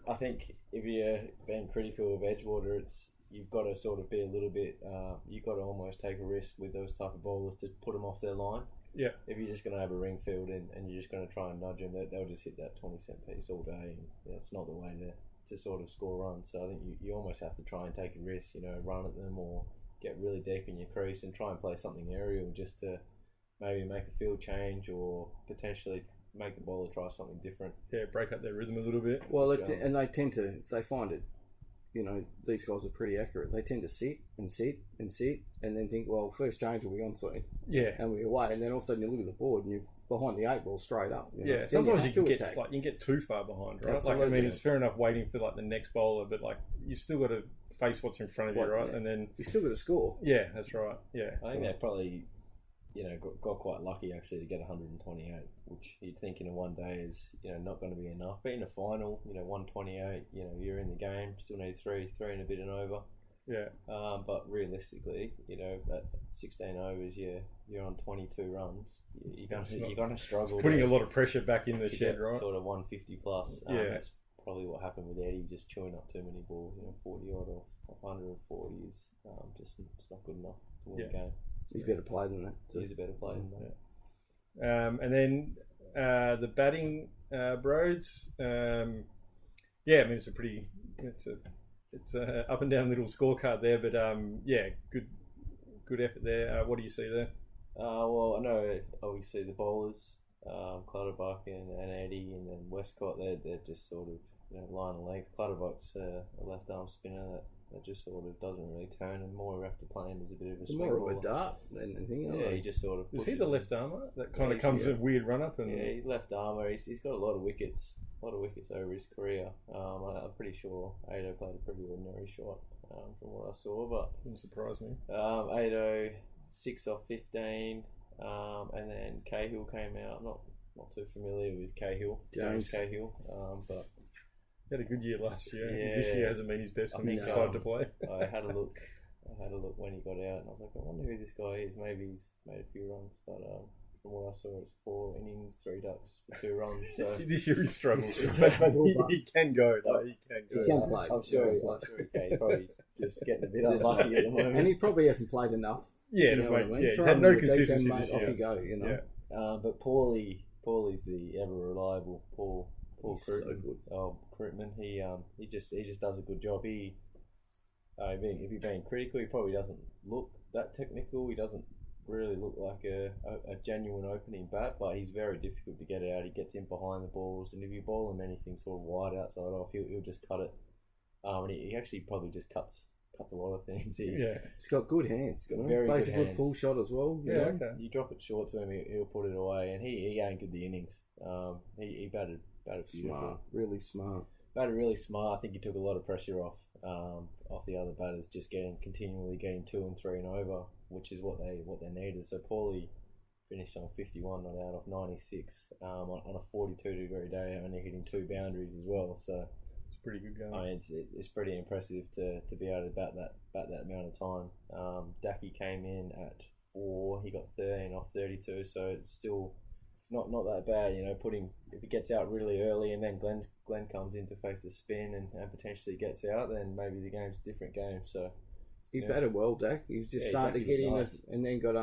I think if you're being critical of Edgewater, you've got to sort of be a little bit, you've got to almost take a risk with those type of bowlers to put them off their line. Yeah. If you're just going to have a ring field and you're just going to try and nudge them, they'll just hit that 20-cent piece all day, and it's not the way to sort of score runs. So I think you almost have to try and take a risk, run at them or get really deep in your crease and try and play something aerial just to maybe make a field change or potentially make the bowler try something different. Yeah, break up their rhythm a little bit. Well, and they tend to, if they find it, these guys are pretty accurate. They tend to sit and sit and sit and then think, well, first change will be onside. Yeah. And we're away. And then all of a sudden you look at the board and you're behind the 8 ball straight up. Yeah, sometimes you can get too far behind, right? Absolutely. Like, I mean, it's fair enough waiting for like the next bowler, but like you still got to face what's in front of you, right? And then you still got to score. Yeah, that's right. Yeah, I think they probably, got quite lucky actually to get 128, which you'd think in a one day is, not going to be enough. But in a final, 128, you're in the game, still need three and a bit and over. Yeah. But realistically, at 16 overs, you're on 22 runs. You're going to struggle. Putting a lot of pressure back in the shed, right? Sort of 150 plus. Yeah. That's probably what happened with Eddie, just chewing up too many balls. 40 odd or 140 is just it's not good enough to win the game. He's a better player than that. He's a better player than that. And then the batting, Broads. It's it's a up and down little scorecard there, but good effort there. What do you see there? Well, I know obviously the bowlers, Clutterbuck and Eddie, and then Westcott. They're just sort of line and length. Clutterbuck's a left arm spinner that just sort of doesn't really turn, and more we have to play him as a bit of a swing more of a dart than anything else. Yeah, he just sort of. Is he the left armer that kind of comes with a weird run up? And he's left armer. He's got a lot of wickets. Over his career. I'm pretty sure Ado played a pretty ordinary shot from what I saw, but didn't surprise me. Ado 6 off 15, and then Cahill came out. Not too familiar with Cahill, James Cahill, but he had a good year last year. Yeah, this year hasn't been his best when he decided to play. I had a look when he got out, and I was like, I wonder who this guy is. Maybe he's made a few runs, but from what I saw, it's 4 innings, 3 ducks for 2 runs. So this year he struggles. He can go. He can play. I'm sure he can. He's probably just getting a bit unlucky at the moment. And he probably hasn't played enough. Yeah, what I mean? He had no consistency mate, this year. Off you go, Yeah. But Paulie's the ever reliable Paul He's Krutman. so good. Krutman. He just does a good job. If you're being critical, he probably doesn't look that technical. He doesn't really look like a genuine opening bat, but he's very difficult to get out. He gets in behind the balls, and if you bowl him anything sort of wide outside off, he'll just cut it. And he actually probably just cuts a lot of things. He's got good hands. He's got very plays good a good hands. Full shot as well. Okay. You drop it short to him, he'll put it away, and he anchored the innings. He batted beautiful. Smart, really smart. Batted really smart. I think he took a lot of pressure off the other batters, just continually getting 2 and 3 and over, which is what they needed. So Paulie finished on 51, not out of 96, on a 42-degree day, only hitting 2 boundaries as well. So it's pretty good going. I mean, it's pretty impressive to be able to bat that amount of time. Dacky came in at 4. He got 13 off 32, so it's still not that bad. If he gets out really early and then Glenn comes in to face the spin and potentially gets out, then maybe the game's a different game. So he batted well, Dak. He was just starting to get in it, and then got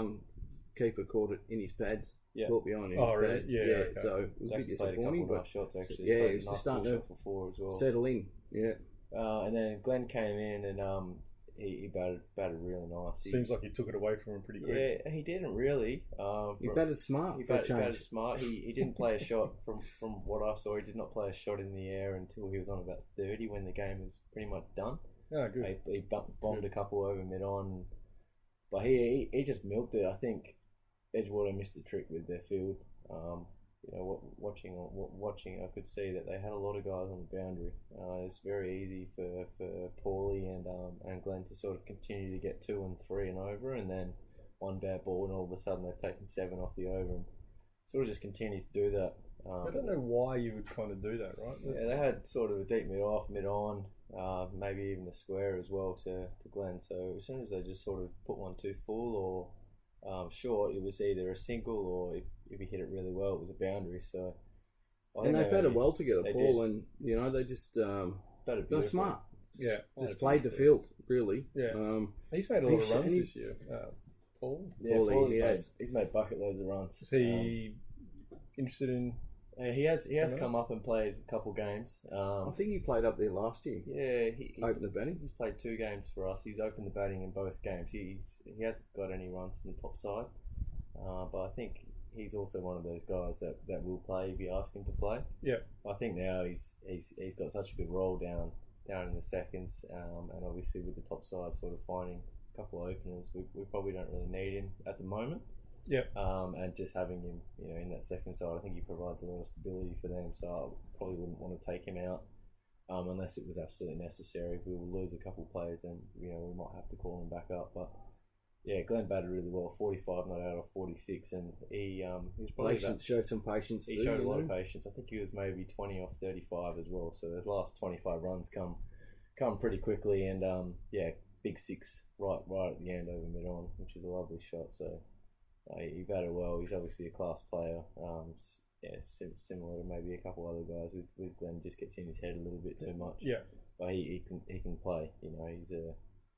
keeper caught it in his pads. Yeah. Caught behind his pads. Yeah. Okay. So it was a bit disappointing, but shots actually. Yeah, he was just starting to for 4 as well. Settle in. Yeah. And then Glenn came in and he batted really nice. Seems like he took it away from him pretty quick. Yeah, he didn't really. He batted smart. He batted smart. He didn't play a shot from what I saw. He did not play a shot in the air until he was on about 30 when the game was pretty much done. Oh, good. He bombed a couple over mid on, but he just milked it. I think Edgewater missed a trick with their field. Watching, I could see that they had a lot of guys on the boundary. It's very easy for Paulie and Glenn to sort of continue to get 2 and 3 and over, and then one bad ball, and all of a sudden they've taken 7 off the over, and sort of just continue to do that. I don't know why you would kind of do that, right? Yeah, they had sort of a deep mid off, mid on, maybe even the square as well to Glenn. So as soon as they just sort of put one too full or short, it was either a single or if he hit it really well, it was a boundary. So and they batted well together, Paul, and they just they're smart. Just played the field really. Yeah, he's made a lot of runs this year. Paul. Yeah, he's made bucket loads of runs. Is he interested in? He has come up and played a couple games. I think he played up there last year. Yeah, he opened the batting. He's played 2 games for us. He's opened the batting in both games. He hasn't got any runs in the top side, but I think he's also one of those guys that will play if you ask him to play. Yeah, I think now he's got such a good roll down in the seconds, and obviously with the top side sort of finding a couple of openers, we probably don't really need him at the moment. Yeah. And just having him, in that second side, I think he provides a lot of stability for them. So I probably wouldn't want to take him out unless it was absolutely necessary. If we will lose a couple of players, then we might have to call him back up. But yeah, Glenn batted really well, 45 not out of 46, and he was probably showed some patience. He showed a lot of patience. I think he was maybe 20 off 35 as well. So those last 25 runs come pretty quickly, and big six right at the end over mid-on, which is a lovely shot. So he batted well. He's obviously a class player. Similar to maybe a couple other guys with Glenn, just gets in his head a little bit too much. Yeah, but he can play.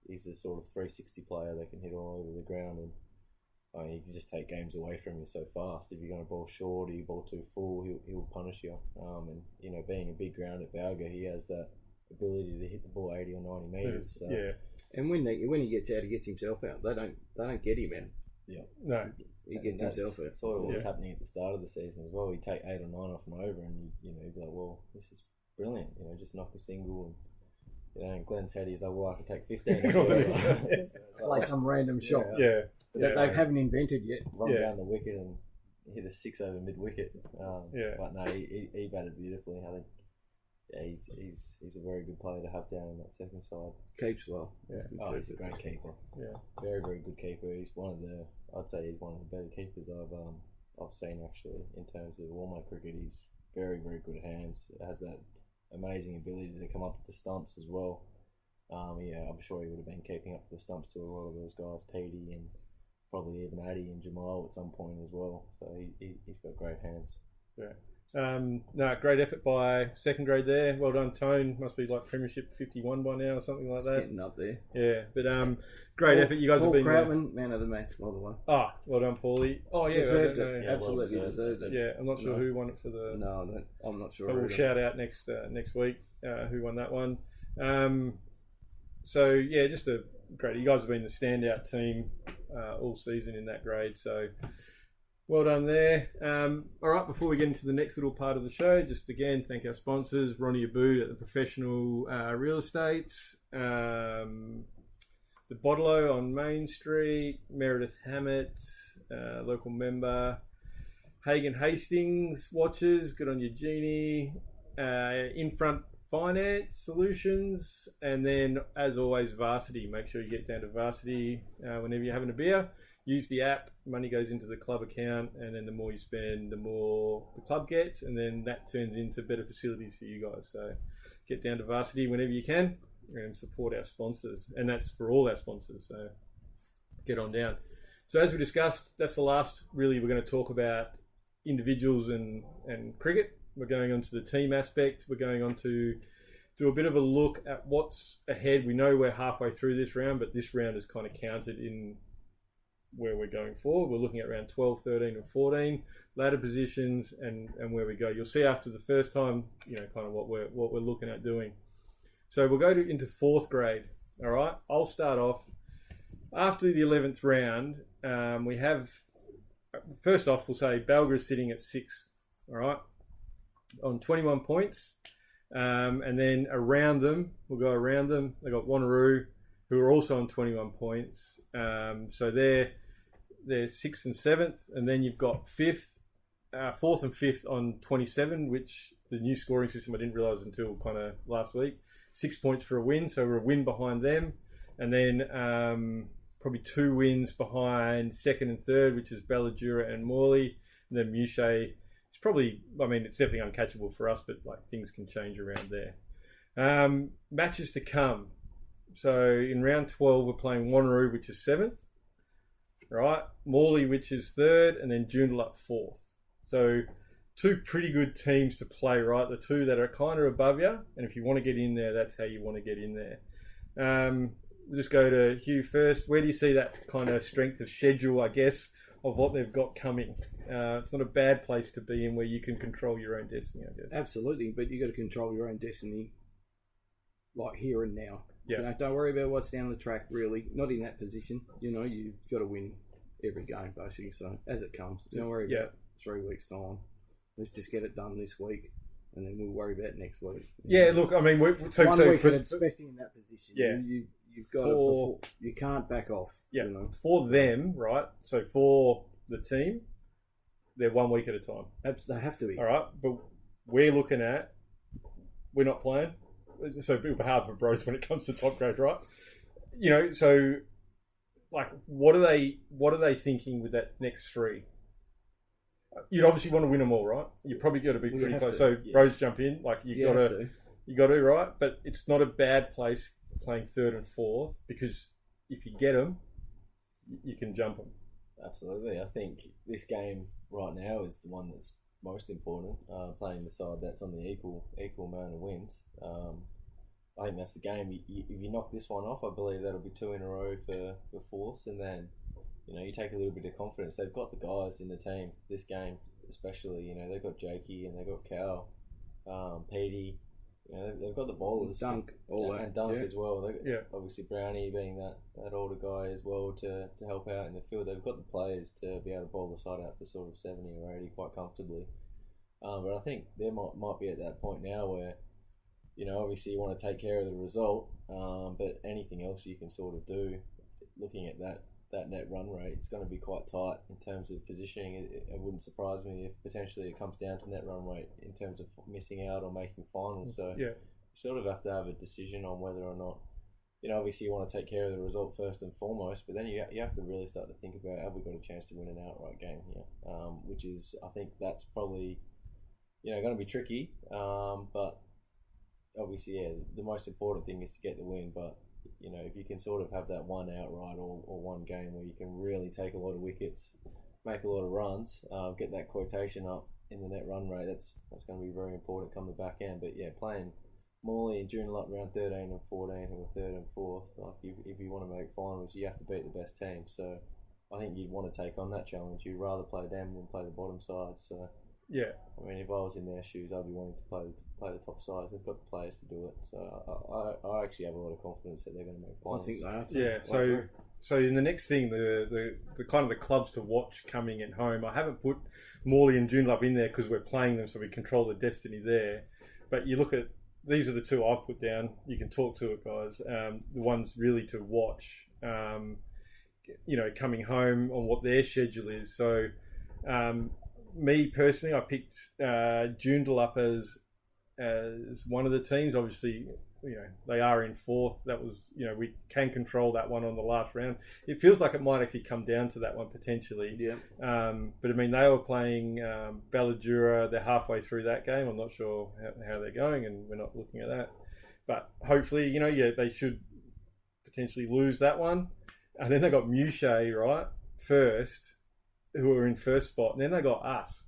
He's a sort of 360 player that can hit all over the ground, and he can just take games away from you so fast. If you're going to bowl short or you bowl too full, he'll punish you. And being a big ground at Balga, he has that ability to hit the ball 80 or 90 metres. So. Yeah, and when he gets out, he gets himself out. They don't get him out. Yeah, no, he gets himself out. Sort of what was happening at the start of the season as well. He'd take 8 or 9 off and over, and he'd be like, "Well, this is brilliant." Just knock a single, and in Glenn's head, he's like, "Well, I can take 15." Play some random shot. Yeah. That they haven't invented yet. Run down the wicket and hit a 6 over mid wicket. But no, he batted beautifully. I think. Yeah, he's a very good player to have down in that second side. Keeps well. Yeah. He's a great keeper. Yeah. Very, very good keeper. I'd say he's one of the better keepers I've seen actually in terms of warm-up cricket. He's very, very good hands. Has that amazing ability to come up with the stumps as well. I'm sure he would have been keeping up the stumps to a lot of those guys, Petey and probably even Addy and Jamal at some point as well. So he's got great hands. Yeah. Great effort by second grade there. Well done, Tone. Must be like Premiership 51 by now or something like that. Getting up there. Yeah, but great effort. You guys have been. Krautman, man of the match, by the way. Well done, Paulie. Oh yeah, deserved it. Absolutely deserved it. Yeah, I'm not sure who won it for the. No, I'm not sure. But we'll shout out next week who won that one. So yeah, just a great. You guys have been the standout team all season in that grade. So. Well done there. All right, before we get into the next little part of the show, just again, thank our sponsors, Ronnie Abood at the Professional Real Estates, the Bottle on Main Street, Meredith Hammett, local member, Hagen Hastings Watches, good on you, Jeannie, In Front Finance Solutions, and then, as always, Varsity. Make sure you get down to Varsity whenever you're having a beer. Use the app, money goes into the club account, and then the more you spend, the more the club gets, and then that turns into better facilities for you guys. So get down to Varsity whenever you can and support our sponsors. And that's for all our sponsors, so get on down. So as we discussed, that's the last, really, we're going to talk about individuals and cricket. We're going on to the team aspect. We're going on to do a bit of a look at what's ahead. We know we're halfway through this round, but this round is kind of counted in where we're going forward. We're looking at around 12, 13 and 14 ladder positions and where we go. You'll see after the first time, kind of what we're looking at doing. So we'll go into fourth grade. All right, I'll start off. After the 11th round, we have, first off, we'll say Balga is sitting at 6th, all right, on 21 points. And then around them, we'll go around them. They've got Wanneroo, who are also on 21 points. So they're 6th and 7th, and then you've got 4th and 5th on 27, which the new scoring system I didn't realise until kind of last week. 6 points for a win, so we're a win behind them, and then probably 2 wins behind 2nd and 3rd, which is Balladura and Morley, and then Muche. It's probably, it's definitely uncatchable for us, but things can change around there. Matches to come. So in round 12, we're playing Wanneroo, which is 7th, right? Morley, which is 3rd, and then Joondalup 4th. So 2 pretty good teams to play, right? The 2 that are kind of above you, and if you want to get in there, that's how you want to get in there. We'll just go to Hugh first. Where do you see that kind of strength of schedule, I guess, of what they've got coming? It's not a bad place to be in where you can control your own destiny, I guess. Absolutely, but you got to control your own destiny, here and now. Yeah. Don't worry about what's down the track, really. Not in that position. You've got to win every game, basically. So, as it comes. Don't worry about 3 weeks' time. Let's just get it done this week, and then we'll worry about next week. Yeah, look, 1 week, especially in that position. Yeah. You've got to, you can't back off. Yeah. For them, right? So, for the team, they're 1 week at a time. They have to be. All right, but we're not playing. so it'll be hard for Bros when it comes to top grade, right? You know, so like, what are they thinking with that next 3? You'd obviously want to win them all, right? You probably got to be pretty close. So Bros jump in, like you got to, right? But it's not a bad place playing 3rd and 4th, because if you get them, you can jump them. Absolutely. I think this game right now is the one that's most important. Playing the side that's on the equal amount of wins. I think that's the game. If you knock this one off, I believe that'll be 2 in a row for 4th, and then you take a little bit of confidence. They've got the guys in the team this game, especially. They've got Jakey and they've got Cal, Petey. They've got the bowlers, Dunk, and Dunk as well. Obviously Brownie being that older guy as well to help out in the field. They've got the players to be able to bowl the side out for sort of 70 or 80 quite comfortably. But I think they might be at that point now where obviously you want to take care of the result, but anything else you can sort of do, looking at that net run rate, it's going to be quite tight in terms of positioning. It wouldn't surprise me if potentially it comes down to net run rate in terms of missing out or making finals. So you sort of have to have a decision on whether or not, obviously you want to take care of the result first and foremost, but then you have to really start to think about, have we got a chance to win an outright game here? Which is, I think that's probably, going to be tricky. But obviously, the most important thing is to get the win, but if you can sort of have that one outright or one game where you can really take a lot of wickets, make a lot of runs, get that quotation up in the net run rate, that's going to be very important come the back end. But playing Morley and Joondalup round 13 and 14 who are 3rd and 4th, like if you want to make finals, you have to beat the best team. So I think you'd want to take on that challenge. You'd rather play them than play the bottom side. So I mean, if I was in their shoes, I'd be wanting to play the top sides. They've got the players to do it. So I actually have a lot of confidence that they're going to make finals. I think they are too. Yeah. So in the next thing, the kind of the clubs to watch coming at home, I haven't put Morley and Joondalup in there because we're playing them, so we control the destiny there. But you look at, these are the 2 I've put down. You can talk to it, guys. The ones really to watch, coming home on what their schedule is. So. Me personally, I picked Joondalup as one of the teams. Obviously, they are in 4th. That was, we can control that one on the last round. It feels like it might actually come down to that one potentially. Yeah. But I mean, they were playing Balladura. They're halfway through that game. I'm not sure how they're going, and we're not looking at that. But hopefully, they should potentially lose that one. And then they got Mewshay, right, first, who are in 1st spot, and then they got us.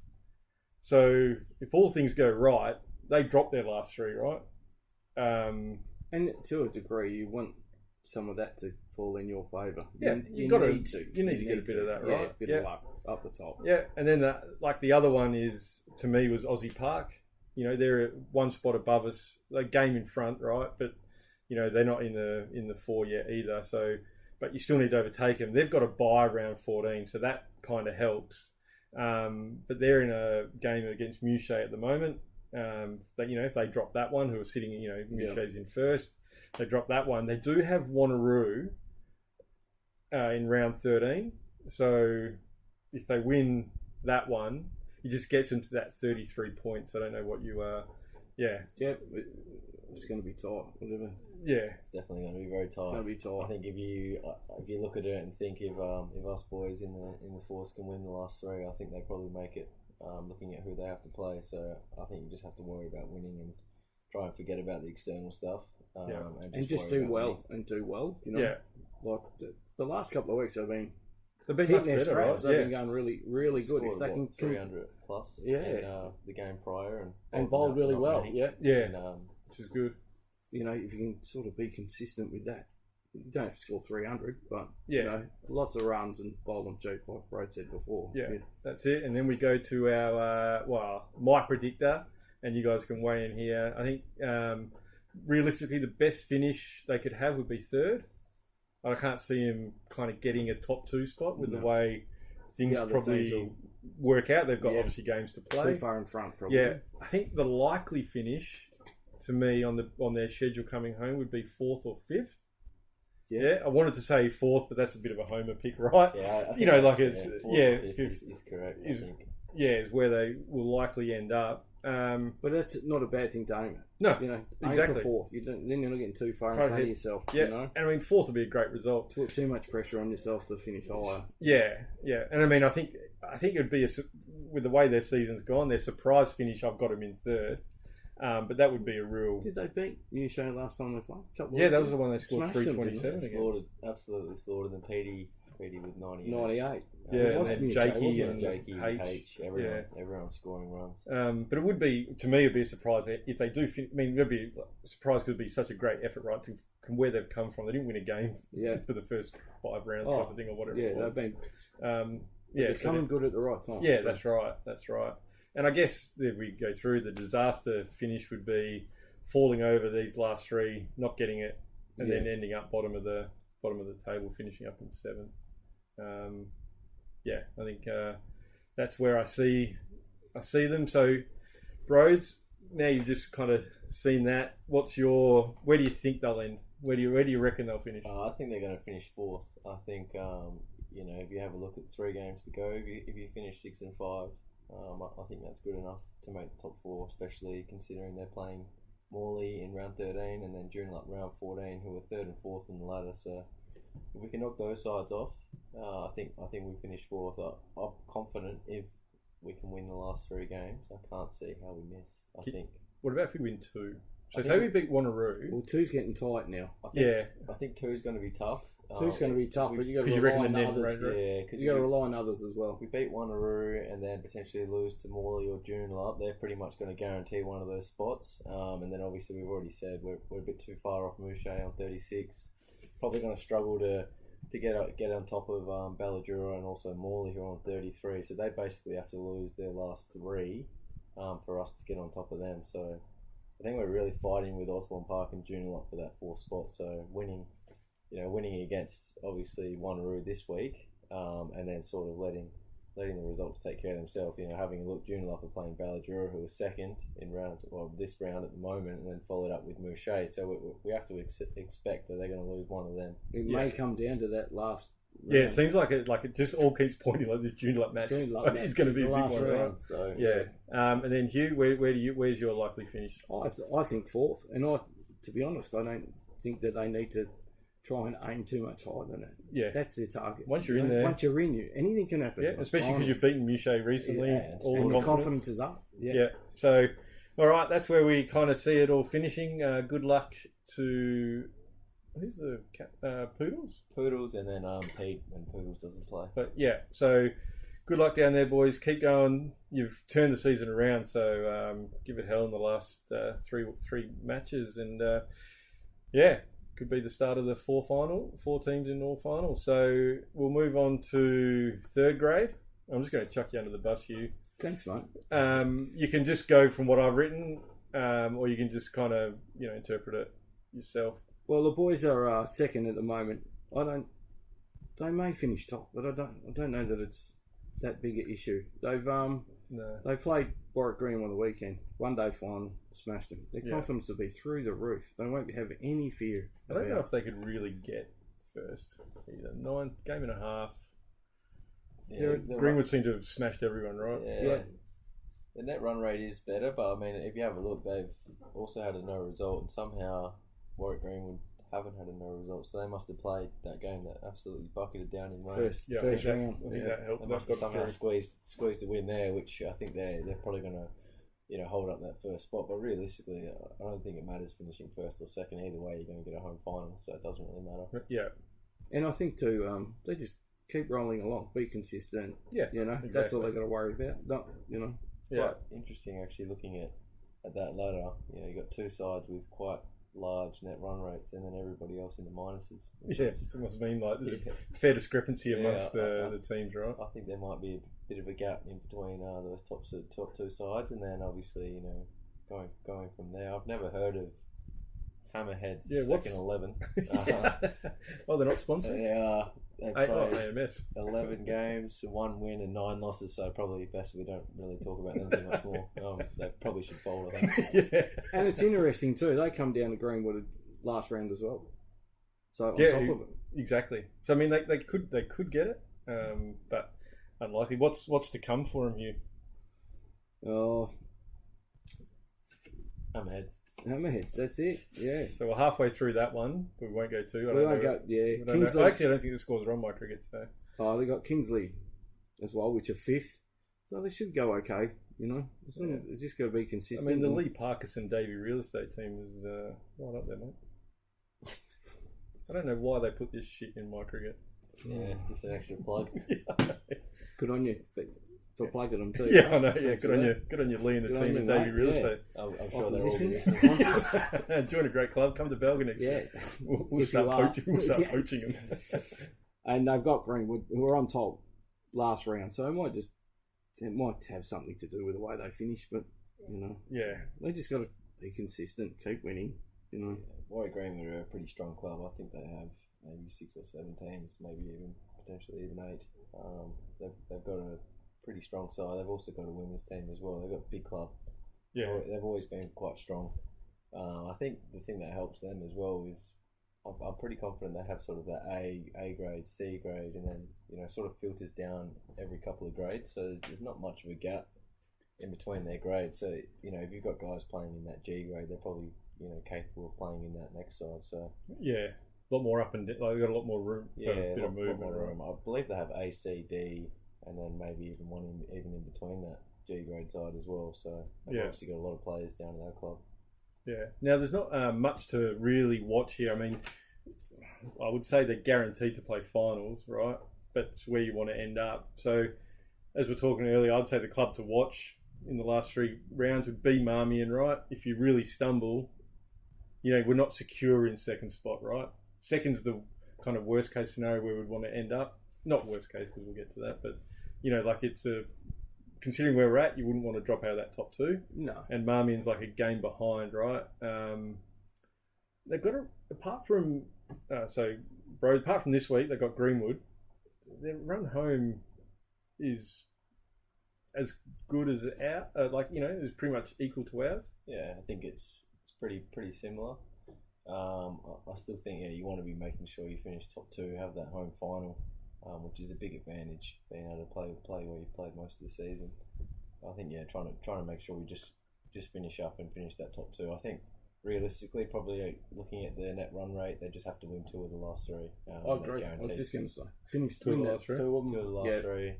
So if all things go right, they drop their last 3, right? And to a degree, you want some of that to fall in your favour. Yeah, you need to get a bit of that, right? Yeah, a bit of luck up the top. Yeah, and then the other one is, to me, was Aussie Park. They're 1 spot above us, a game in front, right? But they're not in the 4 yet either. So, but you still need to overtake them. They've got a bye round 14, so that kind of helps. But they're in a game against Mewshay at the moment. If they drop that one, who are sitting, Mewshay's in 1st, they drop that one. They do have Wanneroo in round 13. So if they win that one, it just gets them to that 33 points. I don't know what you are. Yeah. Yeah, it's going to be tight. Whatever. Yeah, it's definitely going to be very tight. It's going to be tight. I think if you look at it and think if us boys in the 4th can win the last 3, I think they probably make it. Looking at who they have to play, so I think you just have to worry about winning and try and forget about the external stuff. And just do well. Yeah, like the last couple of weeks, they've been hitting their straps. They've been going really, really good. Scored, if they can 300 plus, the game prior and bowled really well. Many. Which is good. If you can sort of be consistent with that, you don't have to score 300, but lots of runs and bowl them cheap, like Brad said before. Yeah, that's it. And then we go to our my predictor, and you guys can weigh in here. I think realistically, the best finish they could have would be 3rd. I can't see him kind of getting a top 2 spot with the way things probably work out. They've got obviously games to play. Too far in front, probably. Yeah, I think the likely finish to me on their schedule coming home would be 4th or 5th. Yeah, I wanted to say 4th, but that's a bit of a homer pick, right? Yeah, it's 4th is correct. I think. Is where they will likely end up. But that's not a bad thing to aim at. No, you know, exactly. aim for fourth. Then you're not getting too far in front of yourself. Yeah, you know? and I mean, fourth would be a great result. Put too much pressure on yourself to finish higher. Yeah, and I mean, I think it'd be with the way their season's gone, their surprise finish. I've got them in third. But that would be a real. Did they beat New Show last time they played? Yeah, that was the one they scored 327 against. Absolutely slaughtered them. Petey with 98. 98. Yeah, and then Jakey and H. Everyone's scoring runs. But it would be, to me, it'd be a surprise if they do. I mean, it'd be a surprise because it'd be such a great effort, right? From where they've come from, they didn't win a game for the first 5 rounds, type of thing, or whatever. Yeah, it was. they've been. They're coming good at the right time. Yeah, so. That's right. And I guess if we go through, the disaster finish would be falling over these last 3, not getting it, and then ending up bottom of the table, finishing up in 7th. I think that's where I see them. So, Broads, now you've just kind of seen that. Where do you think they'll end? Where do you reckon they'll finish? I think they're going to finish 4th. I think if you have a look at 3 games to go, if you finish 6 and 5. I think that's good enough to make the top 4, especially considering they're playing Morley in round 13 and then Joondalup round 14, who are 3rd and 4th in the ladder. So if we can knock those sides off, I think we finish 4th. I'm confident if we can win the last 3 games. I can't see how we miss. I think. What about if we win 2? So say we beat Wanneroo. Well, 2's getting tight now. I think 2's going to be tough. 2's going to be tough, but you got to rely on others. Because you got to rely on others as well. We beat Wanneroo and then potentially lose to Morley or Joondalup. They're pretty much going to guarantee one of those spots. And then obviously we've already said we're a bit too far off Mouchet on 36. Probably going to struggle to get on top of Balladura and also Morley, who are on 33. So they basically have to lose their last 3 for us to get on top of them. So I think we're really fighting with Osborne Park and Joondalup for that 4th spot. So winning against obviously Wanneroo this week, and then sort of letting the results take care of themselves. Having a look, Joondalup are playing Balladura, who was 2nd in this round at the moment, and then followed up with Mouchet. So we have to expect that they're going to lose one of them. It may come down to that last. Yeah, it seems like it just all keeps pointing like this Joondalup match. Is going to be a big one, right? So and then Hugh, where's your likely finish? I think 4th, and to be honest, I don't think that they need to try and aim too much higher than it. Yeah, that's their target. Once you're in there, anything can happen. Yeah, especially because you've beaten Mouchet recently. Yeah, and your confidence is up. Yeah. So, all right, that's where we kind of see it all finishing. Good luck to who's the Poodles? Poodles, and then Pete when Poodles doesn't play. But yeah, so good luck down there, boys. Keep going. You've turned the season around, so give it hell in the last 3 matches, and could be the start of the 4 teams in all final. So we'll move on to 3rd grade. I'm just going to chuck you under the bus, Hugh. Thanks, mate. You can just go from what I've written, or you can just kind of interpret it yourself. Well, the boys are 2nd at the moment. They may finish top, but I don't know that it's that big an issue. They played Warwick Green on the weekend, 1-day final, smashed them. Their confidence will be through the roof. They won't have any fear. I don't know if they could really get first either. 9 game and a half. Yeah, Greenwood seemed to have smashed everyone, right? Yeah. The net run rate is better, but I mean, if you have a look, they've also had a no result, and somehow Warwick Greenwood haven't had a no result, so they must have played that game that absolutely bucketed down in rain. First round. I think that helped. They must have somehow squeezed the win there, which I think they're probably going to hold up that first spot. But realistically, I don't think it matters finishing 1st or 2nd. Either way, you're going to get a home final, so it doesn't really matter. Yeah, and I think too, they just keep rolling along, be consistent. Yeah, exactly. That's all they got to worry about. It's quite interesting actually looking at that ladder. You got 2 sides with quite large net run rates, and then everybody else in the minuses. Yes, it must mean like there's a fair discrepancy amongst the teams, right? I think there might be a bit of a gap in between those top 2 sides, and then obviously going from there. I've never heard of Hammerhead's second 11. Well, they're not sponsored. They played AMS. 11 games, 1 win and 9 losses, so probably best we don't really talk about them too much more. They probably should fold, I think. And it's interesting too, they come down to Greenwood last round as well. So on top of it. Exactly. So I mean they could get it, but unlikely. What's to come for them, you? Oh, Hammerheads, that's it. Yeah. So we're halfway through that one. We won't go to. We won't go. Yeah. Kingsley. Actually, I don't think the scores are on my cricket. So. Oh, they got Kingsley as well, which are 5th. So they should go okay. You know, it's just got to be consistent. I mean, the Lee Parkinson Davey real estate team is right up there, mate. I don't know why they put this shit in my cricket. Yeah, just an extra plug. It's good on you for plugging them too. Yeah, I know. Yeah, good on you, Lee and the team at Davey Real Estate. I'm sure they're all listening. Join a great club. Come to Balga next year. We'll start poaching them. And they've got Greenwood, who are on top last round, so it might have something to do with the way they finish. But you know, they just got to be consistent, keep winning. You know, Warwick Greenwood are a pretty strong club. I think they have maybe 6 or 7 teams, maybe even potentially even 8. They've got a pretty strong side. They've also got a women's team as well. They've got a big club. Yeah, they've always been quite strong. I think the thing that helps them as well is I'm pretty confident they have sort of that A grade, C grade, and then sort of filters down every couple of grades. So there's not much of a gap in between their grades. So if you've got guys playing in that G grade, they're probably capable of playing in that next side. So yeah. A lot more up and down. They've got a lot more room for a bit of movement. Room. I believe they have A, C, D, and then maybe even one even in between that G grade side as well. So they've obviously got a lot of players down in that club. Yeah. Now there's not much to really watch here. I mean, I would say they're guaranteed to play finals, right? That's where you want to end up. So as we're talking earlier, I'd say the club to watch in the last 3 rounds would be Marmion, right? If you really stumble, we're not secure in second spot, right? Second's the kind of worst case scenario where we'd want to end up. Not worst case because we'll get to that, but it's considering where we're at, you wouldn't want to drop out of that top 2. No. And Marmion's like a game behind, right? They've got apart from this week, they've got Greenwood. Their run home is as good as is pretty much equal to ours. Yeah, I think it's pretty similar. I still think you want to be making sure you finish top 2, have that home final, which is a big advantage, being able to play where you've played most of the season. I think trying to make sure we just finish up and finish that top 2. I think realistically, probably looking at their net run rate, they just have to win 2 of the last 3. I agree. I was just going to say, finish 2 of the last 3. 2 of the last 3.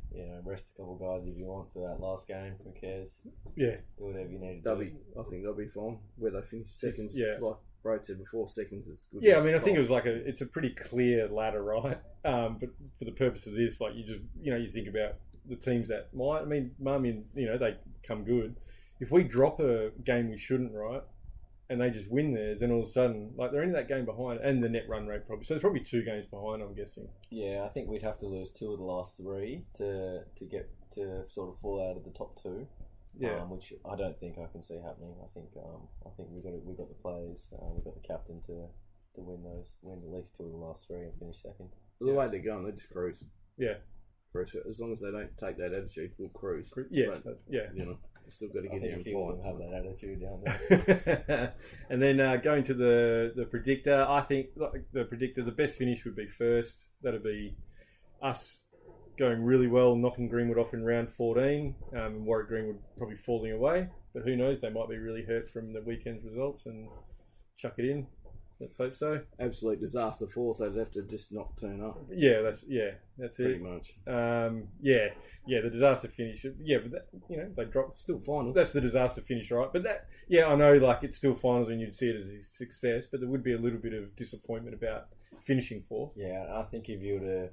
Rest a couple of guys if you want for that last game. Who cares? Yeah, do whatever you need to do. I think they'll be fine where they finish seconds. Yeah. Like Brad said before, seconds is good. Yeah, I mean, I think it was it's a pretty clear ladder, right? But for the purpose of this, you just, you think about the teams that might. I mean, Marmion, they come good. If we drop a game we shouldn't, right, and they just win theirs, then all of a sudden, they're in that game behind, and the net run rate probably. So it's probably 2 games behind, I'm guessing. Yeah, I think we'd have to lose 2 of the last 3 to get to sort of fall out of the top 2. Yeah, which I don't think I can see happening. I think we got the players, we've got the captain to win at least 2 of the last 3 and finish second. The way they're going, they just cruise. Yeah, cruise. As long as they don't take that attitude, we'll cruise. Yeah, but, yeah. You still got to get here and fight. Have that attitude down there. And then going to the predictor, I think the best finish would be first. That'd be us going really well, knocking Greenwood off in round 14, and Warwick Greenwood probably falling away. But who knows? They might be really hurt from the weekend's results and chuck it in. Let's hope so. Absolute disaster 4th. They'd have to just not turn up. Yeah, that's pretty it. much. The disaster finish. Yeah, but that, they dropped. Still final. That's the disaster finish, right? But that, I know, it's still finals and you'd see it as a success, but there would be a little bit of disappointment about finishing 4th. Yeah, I think if you were to,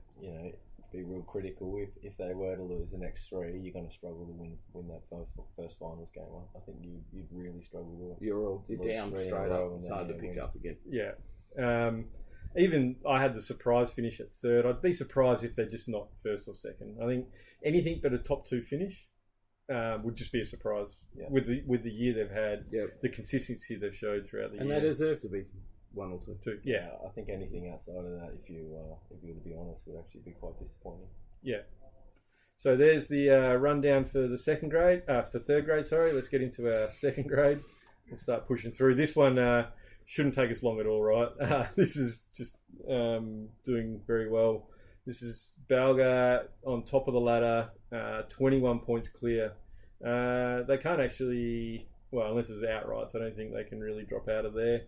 be real critical, if they were to lose the next 3, you're going to struggle to win that first finals game. I think you'd really struggle to. You're down straight up. It's hard to pick up again. Yeah. Even I had the surprise finish at 3rd. I'd be surprised if they just knocked 1st or 2nd. I think anything but a top 2 finish would just be a surprise with the year they've had, the consistency they've showed throughout the year. And they deserve to be 1 or 2. Yeah, I think anything outside of that, if you were to be honest, would actually be quite disappointing. Yeah. So there's the rundown for the third grade. Sorry, let's get into our 2nd grade. We'll start pushing through. This one shouldn't take us long at all, right? This is just doing very well. This is Balga on top of the ladder, 21 points clear. They can't actually well, unless it's outright, so I don't think they can really drop out of there.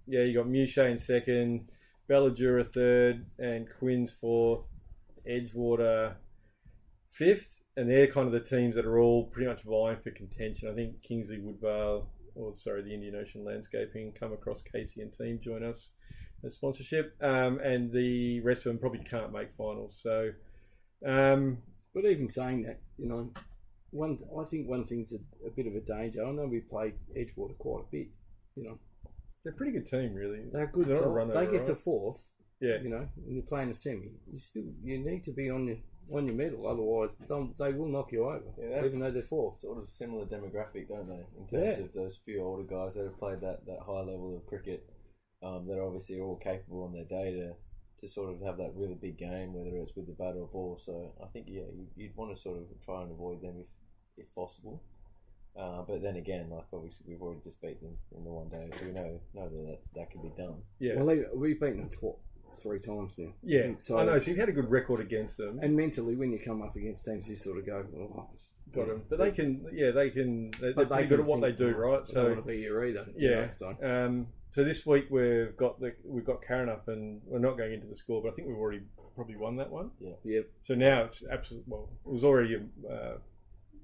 You got Muche in second, Balladura third, and Quinn's fourth, Edgewater fifth, and they're kind of the teams that are all pretty much vying for contention. I think Kingsley Woodvale, the Indian Ocean Landscaping, come across Casey and team, join us as sponsorship, and the rest of them probably can't make finals. So, but even saying that, I think one thing's a bit of a danger. I know we played Edgewater quite a bit, They're a pretty good team, really. They're good. They're They get to fourth. Yeah. When you're playing a semi, you need to be on your medal. Otherwise, they will knock you over. Yeah, even though they're fourth. Sort of similar demographic, don't they? In terms of those few older guys that have played that high level of cricket, that obviously are all capable on their day to sort of have that really big game, whether it's with the bat or ball. So I think you'd want to sort of try and avoid them if possible. But then again, like obviously we've already just beaten them in the one day, so we know that can be done. Yeah. Well, we've beaten them 3 times now. Yeah. I know. So you've had a good record against them. And mentally, when you come up against teams, you sort of go, got them. But they can. They're pretty good at what they do, right? So don't want to be here either. Yeah. So this week we've got Karen up, and we're not going into the score, but I think we've already probably won that one. Yeah. Yep. So now it's absolutely it was already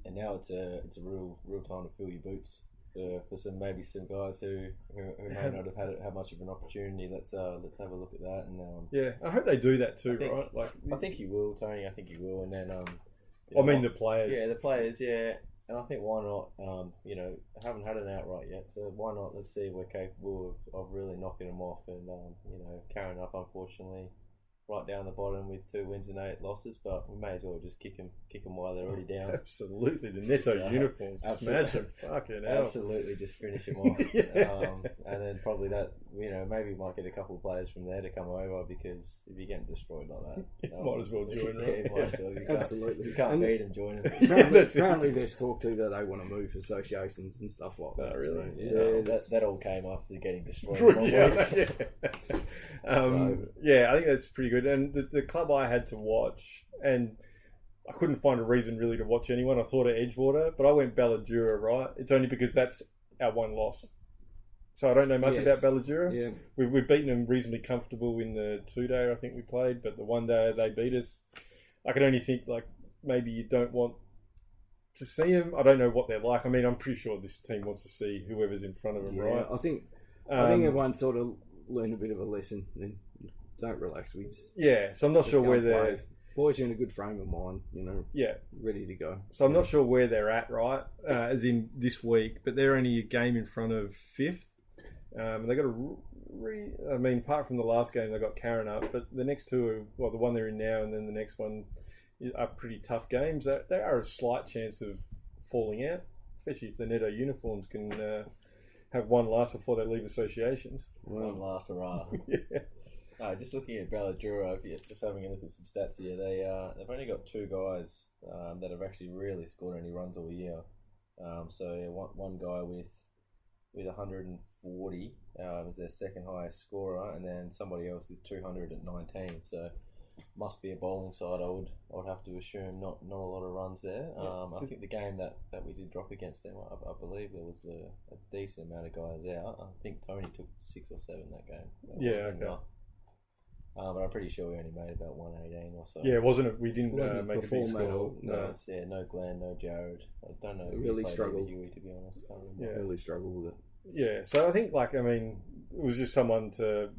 and now it's a real time to fill your boots for some guys who may not have had much of an opportunity. Let's have a look at that. And I hope they do that too, right? I think you will, Tony. I think you will. And then the players. Yeah, the players. Yeah. And I think why not? Haven't had an outright yet, so why not? Let's see if we're capable of really knocking them off. And Karen up, unfortunately, right down the bottom with 2 wins and 8 losses. But we may as well just kick them while they're already down. Absolutely, the Netto uniforms, smash them, fucking hell. Absolutely, just finish them off. And then probably that, maybe we might get a couple of players from there to come over, because if you're getting destroyed like that, might as well join, right? Absolutely, you can't beat them, join them. Apparently, there's talk too that they want to move associations and stuff like that. Oh, really? So, that all came after getting destroyed. I think that's pretty good. And the club I had to watch, and I couldn't find a reason really to watch anyone. I thought of Edgewater, but I went Balladura, right? It's only because that's our one loss. So I don't know much about Balladura. Yeah. We've beaten them reasonably comfortable in the 2-day I think we played, but the 1 day they beat us. I can only think maybe you don't want to see them. I don't know what they're like. I mean, I'm pretty sure this team wants to see whoever's in front of them, right? I think everyone sort of learned a bit of a lesson. Then don't relax. So I'm not sure where they're. Boys are in a good frame of mind, ready to go. So I'm not sure where they're at, right? As in this week, but they're only a game in front of 5th. They got apart from the last game, they got Karen up, but the next 2 are the one they're in now, and then the next one are pretty tough games. They are a slight chance of falling out, especially if the Netto uniforms can have one last before they leave associations. One last hurrah. Just looking at Balladura, just having a look at some stats here, they've only got 2 guys that have actually really scored any runs all year. One guy with 140 was their second highest scorer, and then somebody else with 219. So must be a bowling side. I would have to assume not a lot of runs there. I think the game that we did drop against them, I believe there was a decent amount of guys out. I think Tony took 6 or 7 that game. Okay. But I'm pretty sure we only made about 118 or so. Yeah, wasn't it? We didn't make a big score. No. No Glenn, no Jared. I don't know. Really struggled. Hewey, to be honest. Really struggled with it. Yeah, so I think it was just someone to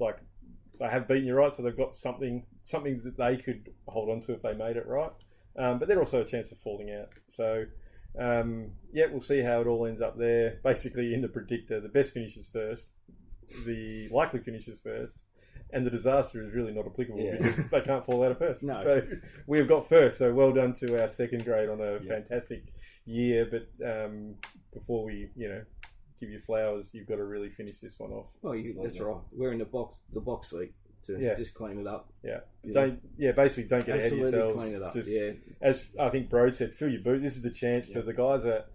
they have beaten you, right? So they've got something that they could hold on to if they made it right. But they're also a chance of falling out. So we'll see how it all ends up there. Basically, in the predictor, the best finishes first, the likely finishes first, and the disaster is really not applicable because they can't fall out of first. No. So we've got first. So well done to our second grade on a fantastic year. But before we, give you flowers, you've got to really finish this one off. Well, that's right. We're in the box seat to just clean it up. Yeah. Basically don't get ahead of yourselves. Clean it up. Just, as I think Brodie said, fill your boot. This is the chance for the guys that,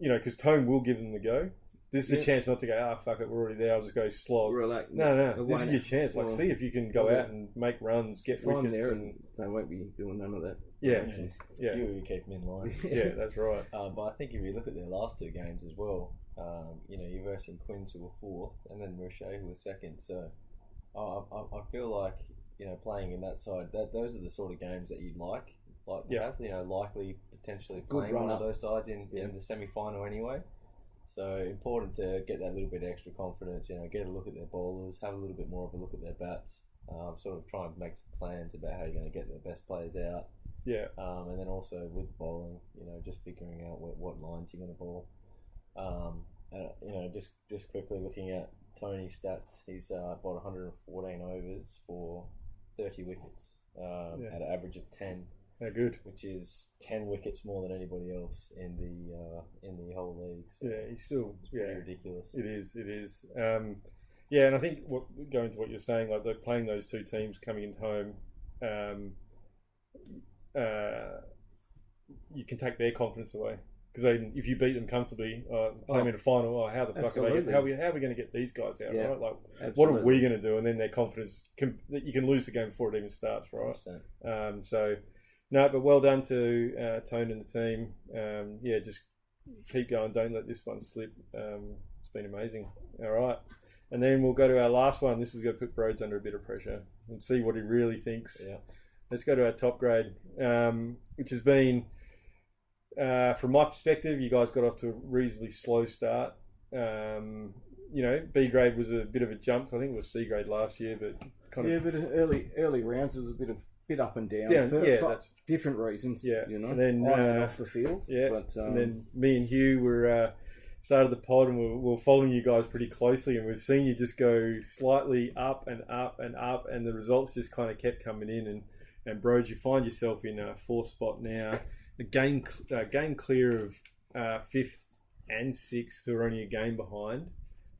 because Tone will give them the go. This is the chance not to go, fuck it, we're already there, I'll just go slog. Relax. No. This is your chance. See if you can go out and make runs, get wickets. And they won't be doing none of that. Yeah, You keep them in line. Yeah, that's right. But I think if you look at their last two games as well, you're versing Quinns who were fourth, and then Roche who was second. So I feel like playing in that side, those are the sort of games that you'd like to have. Likely potentially playing one of those sides in the semi-final anyway. So important to get that little bit of extra confidence. Get a look at their bowlers, have a little bit more of a look at their bats. Sort of try and make some plans about how you're going to get the best players out. Yeah. And then also with bowling, just figuring out what lines you're going to bowl. And just quickly looking at Tony's stats, he's bowled 114 overs for 30 wickets at an average of 10. Yeah, good. Which is 10 wickets more than anybody else in the whole league. So he's still pretty ridiculous. It is. And I think going to what you're saying, like they're playing those two teams coming into home, you can take their confidence away. Because if you beat them comfortably, play them in a final, how the fuck are they? How are we going to get these guys out, right? Like, what are we going to do? And then their confidence, you can lose the game before it even starts, right? 100%. But well done to Tone and the team. Just keep going. Don't let this one slip. It's been amazing. All right. And then we'll go to our last one. This is going to put Broads under a bit of pressure and see what he really thinks. Yeah. Let's go to our top grade, which has been... from my perspective, you guys got off to a reasonably slow start. B grade was a bit of a jump. I think it was C grade last year, but but early rounds was a bit up and down. That's different reasons. Yeah, and then on and off the field. Yeah, and then me and Hugh were started the pod, and we're following you guys pretty closely, and we've seen you just go slightly up and up and up, and the results just kind of kept coming in. And Broads, you find yourself in a fourth spot now. A game clear of fifth and sixth, who are only a game behind,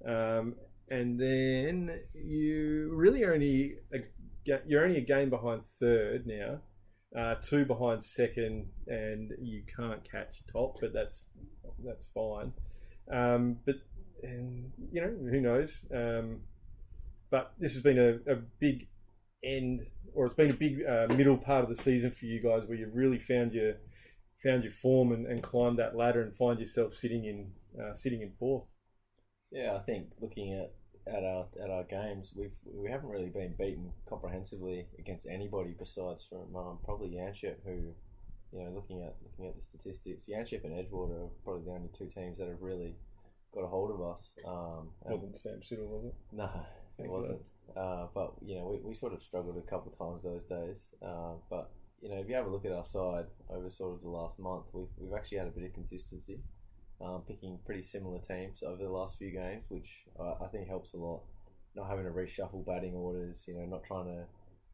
and then you're only a game behind third now, two behind second, and you can't catch top, but that's fine. Who knows? But this has been a big end, or it's been a big middle part of the season for you guys, where you've really found your form and climbed that ladder and find yourself sitting in fourth. Yeah, I think looking at our games, we haven't really been beaten comprehensively against anybody besides from probably Yanchep, who, looking at the statistics, Yanchep and Edgewater are probably the only two teams that have really got a hold of us. Wasn't Sam Siddle, was it? No, it wasn't. But we sort of struggled a couple of times those days. But if you have a look at our side over sort of the last month, we've actually had a bit of consistency, picking pretty similar teams over the last few games, which I think helps a lot. Not having to reshuffle batting orders, not trying to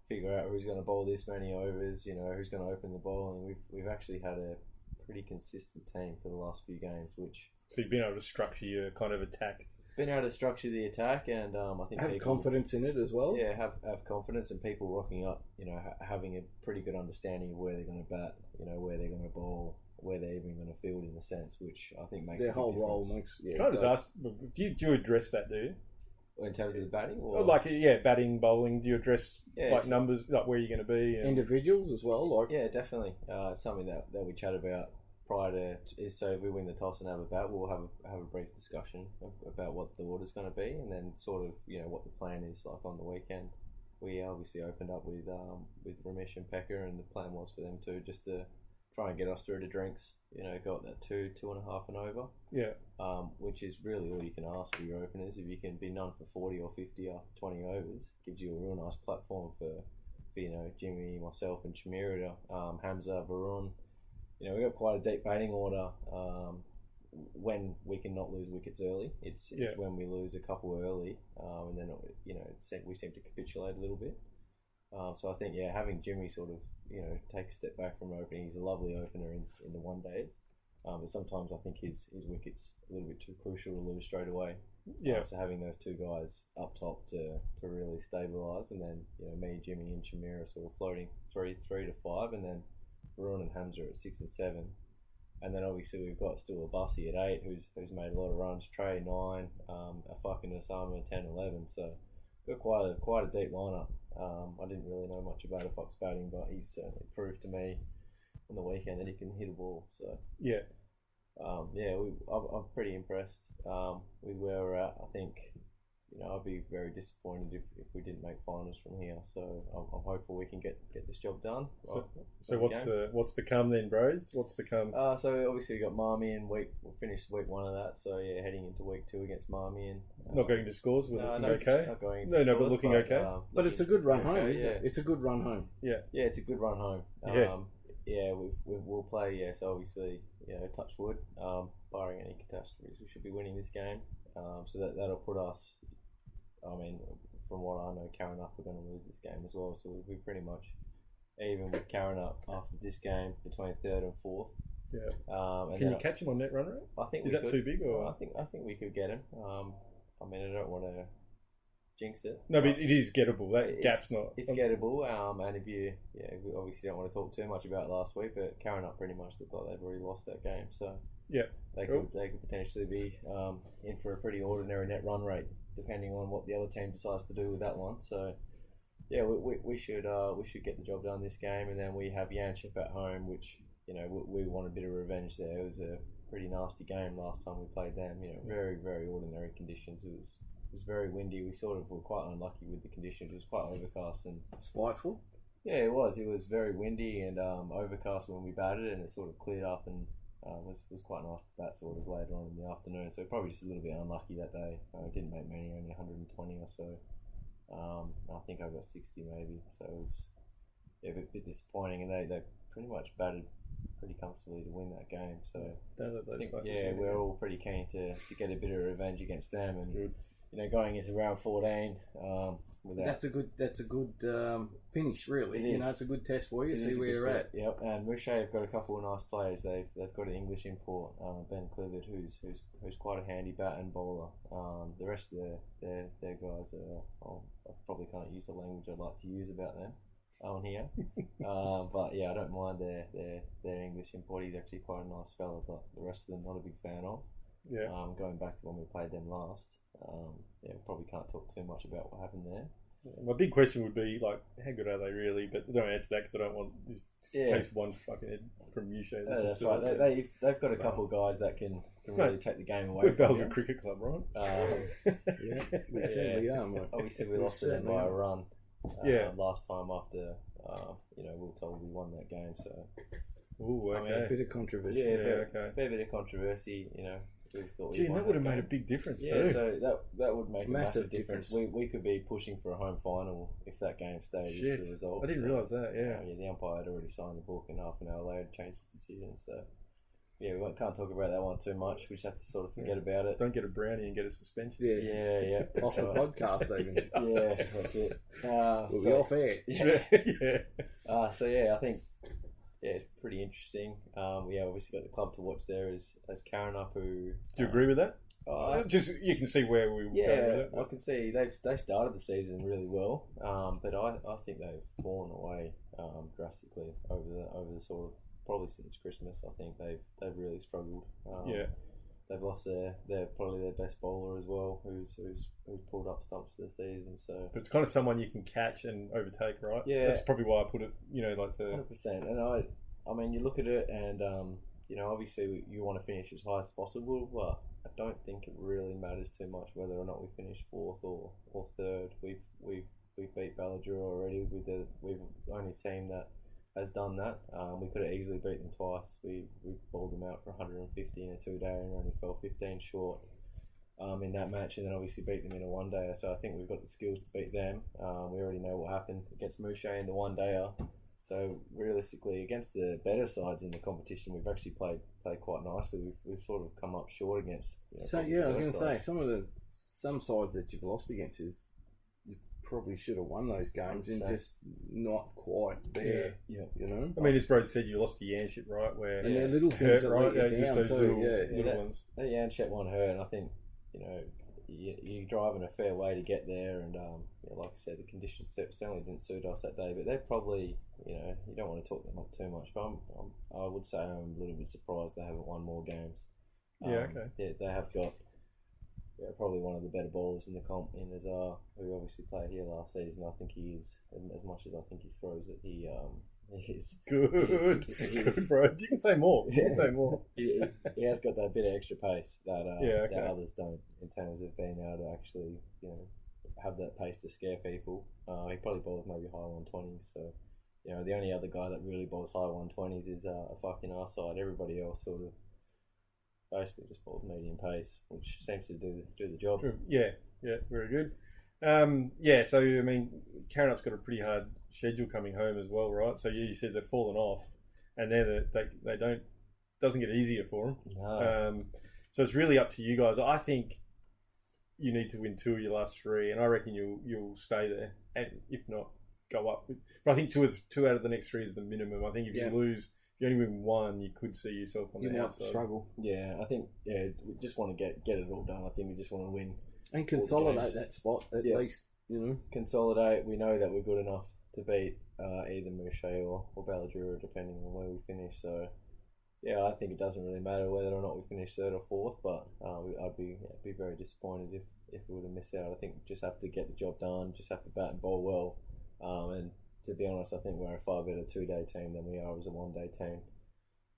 figure out who's going to bowl this many overs, who's going to open the bowling. We've actually had a pretty consistent team for the last few games, which... So you've been able to structure your kind of attack. Been able to structure the attack, and I think have people, confidence in it as well. Yeah, have confidence, and people rocking up, having a pretty good understanding of where they're going to bat, where they're going to bowl, where they're even going to field in a sense, which I think makes their a whole big role difference. makes. Can I just ask? Do you address that? Do you? In terms of the batting, or batting, bowling. Do you address numbers, like where you're going to be, and... individuals as well? Yeah, definitely. Something that we chat about prior to is, so if we win the toss and have a bat, we'll have a brief discussion about what the order's going to be, and then sort of what the plan is like on the weekend. We obviously opened up with Ramesh and Pekka, and the plan was for them to just to try and get us through to drinks. Got that 2.5 and over. Yeah. Which is really all you can ask for your openers. If you can be none for 40 or 50 after 20 overs, gives you a real nice platform for Jimmy, myself, and Chamira, Hamza, Varun. We've got quite a deep batting order. When we can not lose wickets early, it's when we lose a couple early, and then we seem to capitulate a little bit. So I think having Jimmy sort of take a step back from opening, he's a lovely opener in the one days, but sometimes I think his wicket's a little bit too crucial to lose straight away. Yeah. So having those two guys up top to really stabilise, and then me, Jimmy, and Chamira sort of floating 3 to 5, and then Varun and Hamza at 6 and 7, and then obviously we've got still a Bussy at 8 who's made a lot of runs, Trey 9, Afak and Osama at 10, 11. So got quite a deep lineup. I didn't really know much about Afak's batting, but he's certainly proved to me on the weekend that he can hit a ball. So yeah, I'm pretty impressed. With where we're at. I think, I'd be very disappointed if we didn't make finals from here. So I'm hopeful we can get this job done. So what's to come then, bros? What's to come? So obviously we got Marmion week. We'll finish week 1 of that. So yeah, heading into week 2 against Marmion. Not going to scores. No, okay. Not going into but scores, looking okay. But it's a good run okay, home. Yeah. It's a good run home. Yeah, it's a good run home. We'll play. Yeah, so obviously, touch wood. Barring any catastrophes, we should be winning this game. So that'll put us. I mean, from what I know, Karrinyup are going to lose this game as well. So we'll be pretty much even with Karrinyup after this game between 3rd and 4th. Yeah. Can you catch him on net run rate? I think is that could. too big? Or I think we could get him. I mean, I don't want to jinx it. No, but it is gettable. That gap's not. It's gettable. And if we obviously don't want to talk too much about last week, but Karrinyup pretty much looked like they've already lost that game. So yeah, they could potentially be in for a pretty ordinary net run rate, depending on what the other team decides to do with that one. So yeah, we should get the job done this game, and then we have Yanchep at home, which we want a bit of revenge there. It was a pretty nasty game last time we played them. Very very ordinary conditions. It was very windy. We sort of were quite unlucky with the conditions. It was quite overcast and spiteful. Yeah, it was. It was very windy and overcast when we batted, and it sort of cleared up and was quite nice to bat sort of later on in the afternoon. So probably just a little bit unlucky that day. Didn't make many, only 120 or so. I think I got 60 maybe. So it was a bit disappointing, and they pretty much batted pretty comfortably to win that game. So we're all pretty keen to get a bit of revenge against them, and going into round 14. That's a good finish, really. It's a good test for you. See where you're at. Yep, and Mouche have got a couple of nice players. They've got an English import, Ben Clifford, who's quite a handy bat and bowler. The rest of their guys I probably can't use the language I'd like to use about them on here. But yeah, I don't mind their English import. He's actually quite a nice fella, but the rest of them not a big fan of. Yeah. Going back to when we played them last, probably can't talk too much about what happened there. My big question would be like, how good are they really? But don't answer that because I don't want case one fucking head from Mouche. That's right. They've got a couple of guys that can really take the game away. We're Balga Cricket Club, right? We certainly are, mate. Obviously, we lost to them by a run. Last time after we were told we won that game. So, a bit of controversy. Fair bit of controversy. We thought that would have made a big difference. Yeah, too. So that would make a massive difference. We could be pushing for a home final if that game stayed as the result. I didn't realise that. Yeah. The umpire had already signed the book, and half an hour later changed his decision. So we can't talk about that one too much. We just have to sort of forget about it. Don't get a brownie and get a suspension. Yeah. Off the podcast, even. Yeah, that's it. We'll be off air. Yeah. I think. Yeah, it's pretty interesting. Obviously got the club to watch there as Karrinyup, who. Do you agree with that? Just you can see where we. I can see they started the season really well, but I think they've fallen away drastically over the sort of probably since Christmas. I think they've really struggled. They've lost their probably their best bowler as well, who's pulled up stumps for the season. So, but it's kind of someone you can catch and overtake, right? Yeah, that's probably why I put it. 100%. And I mean, you look at it, and obviously you want to finish as high as possible, but I don't think it really matters too much whether or not we finish 4th or 3rd. We've beat Balga already. We've only team that has done that. We could have easily beat them twice. We bowled them out for 150 in a 2-day and only fell 15 short in that match, and then obviously beat them in a 1-dayer. So I think we've got the skills to beat them. We already know what happened against Mouche in the 1-dayer. So realistically, against the better sides in the competition, we've actually played quite nicely. We've sort of come up short against. I was going to say some sides that you've lost against is. Probably should have won those games and just not quite there. Yeah. I mean, as Bro said, you lost to Yanchep, right? Where and they're little things that let you down too. Little ones. That Yanchep one hurt, and I think you're driving a fair way to get there, and like I said, the conditions certainly didn't suit us that day. But they're probably you don't want to talk them up too much, but I would say I'm a little bit surprised they haven't won more games. Yeah, they have got. Probably one of the better bowlers in the comp in Azar, who obviously played here last season. I think he is, as much as I think he throws it, he He's Good, good, bro. You can say more. You can say more. he has got that bit of extra pace that okay. that others don't, in terms of being able to actually, have that pace to scare people. He probably bowls maybe high 120s. So, the only other guy that really bowls high 120s is a fucking our side. Everybody else sort of basically just bowls medium pace, which seems to do the job. True. Yeah, very good. So I mean, Karrenup's got a pretty hard schedule coming home as well, right? So you said they've fallen off, and they don't doesn't get easier for them. No. So it's really up to you guys. I think you need to win 2 of your last 3, and I reckon you'll stay there, and if not, go up. But I think two out of the next 3 is the minimum. I think if you lose, if you only win 1, you could see yourself on the outside. Struggle. Yeah, I think we just want to get it all done. I think we just want to win and consolidate that spot at least. Consolidate. We know that we're good enough to beat either Mouchet or Balladura, depending on where we finish. So, I think it doesn't really matter whether or not we finish 3rd or 4th, but I'd be very disappointed if we would have missed out. I think we just have to get the job done, just have to bat and bowl well. And to be honest, I think we're far better 2-day team than we are as a 1-day team.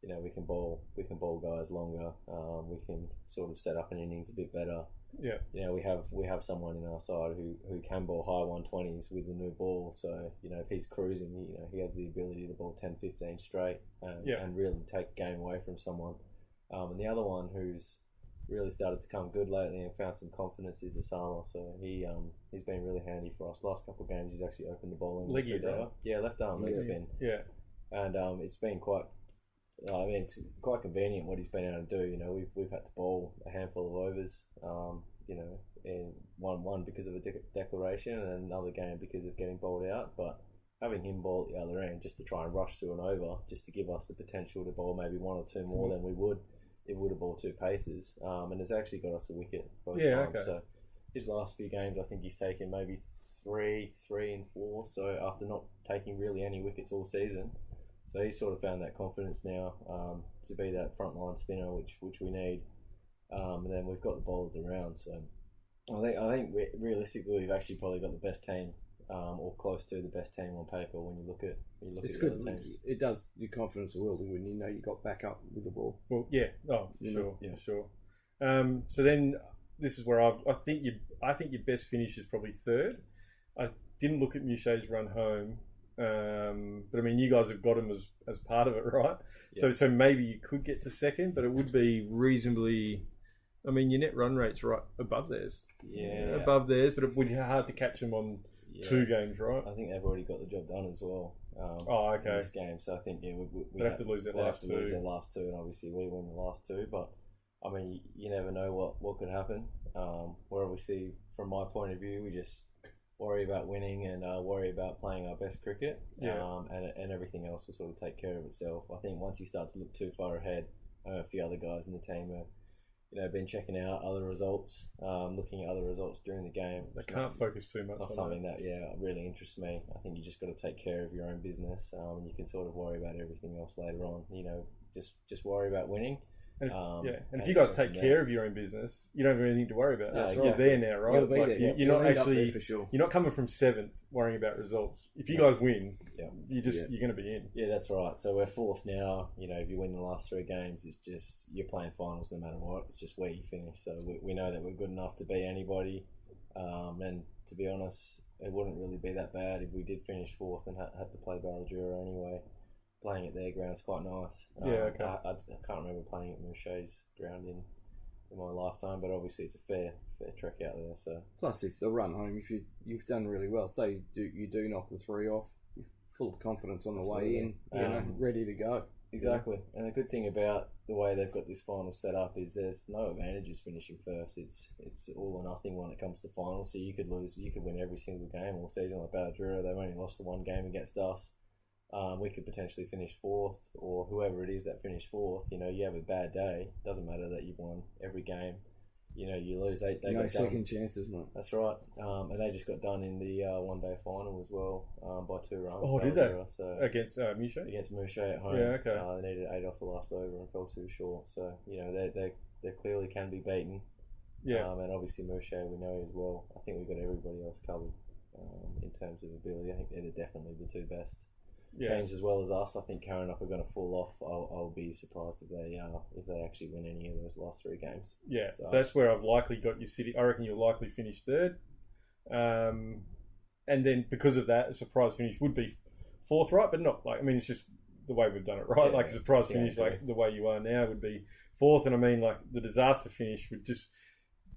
We can bowl guys longer. We can sort of set up an innings a bit better. Yeah. We have someone in our side who can bowl high 120s with the new ball. So, if he's cruising, he has the ability to bowl 10, 15 straight and really take game away from someone. And the other one who's really started to come good lately and found some confidence is Osama. So he's been really handy for us. Last couple of games he's actually opened the bowling. Leggy, right? Yeah, left arm leg spin. Yeah. And it's been quite. It's quite convenient what he's been able to do. We've had to bowl a handful of overs, in one because of a declaration and another game because of getting bowled out. But having him bowl at the other end just to try and rush through an over, just to give us the potential to bowl maybe 1 or 2 more than we would, it would have bowled 2 paces. And it's actually got us a wicket both times. Okay. So his last few games, I think he's taken maybe 3 and 4. So after not taking really any wickets all season. So he's sort of found that confidence now to be that frontline spinner, which we need. And then we've got the bowlers around. So I think realistically we've actually probably got the best team, or close to the best team on paper when you look at it's the good. other teams. It does your confidence a world when you got back up with the ball. Well, yeah. Oh, for sure. So then this is where I think your best finish is probably 3rd. I didn't look at Mouchet's run home. But I mean, you guys have got him as part of it, right? Yeah. So maybe you could get to 2nd, but it would be reasonably. I mean, your net run rate's right above theirs. Yeah, above theirs, but it would be hard to catch them on 2 games, right? I think they've already got the job done as well. Okay. In this game, so I think we have to lose their last 2. Lose their last 2, and obviously we win the last 2. But I mean, you never know what could happen. We're obviously, from my point of view, we just worry about winning and worry about playing our best cricket, and everything else will sort of take care of itself. I think once you start to look too far ahead, a few other guys in the team have been checking out other results, looking at other results during the game. They can't focus too much. Not on something that really interests me. I think you just got to take care of your own business. You can sort of worry about everything else later on. Just worry about winning. And if you guys take care of your own business, you don't have anything to worry about. That's right. You're there now, right? You're not actually for sure. You're not coming from 7th worrying about results. If you guys win, you're going to be in. Yeah, that's right. So we're 4th now. If you win the last 3 games, it's just you're playing finals no matter what. It's just where you finish. So we know that we're good enough to beat anybody. And to be honest, it wouldn't really be that bad if we did finish 4th and had to play Balladura anyway. Playing at their ground's quite nice. I can't remember playing at Mouchet's ground in my lifetime, but obviously it's a fair trek out there. So plus, if the run home, if you've done really well, say you do knock the 3 off, you're full of confidence on the way in, ready to go. Exactly, and the good thing about the way they've got this final set up is there's no advantages finishing first. It's all or nothing when it comes to finals. So you could win every single game all season like Balladura. They've only lost the 1 game against us. We could potentially finish 4th, or whoever it is that finished 4th. You have a bad day. Doesn't matter that you've won every game. You lose. They no got second chances, mate. That's right. And they just got done in the 1-day final as well by 2 runs. Oh, did they? So against Mouchet? Against Mouchet at home. Yeah, okay. They needed 8 off the last over and fell too short. So they clearly can be beaten. Yeah. And obviously Mouchet we know as well. I think we've got everybody else covered in terms of ability. I think they're definitely the 2 best. teams as well as us. I think Karanup are going to fall off. I'll be surprised if they actually win any of those last 3 games. Yeah, so that's where I've likely got your City. I reckon you'll likely finish third. And then because of that, a surprise finish would be 4th, right? But not like, I mean, it's just the way we've done it, right? Like a surprise finish, like the way you are now, would be 4th. And I mean, like the disaster finish would just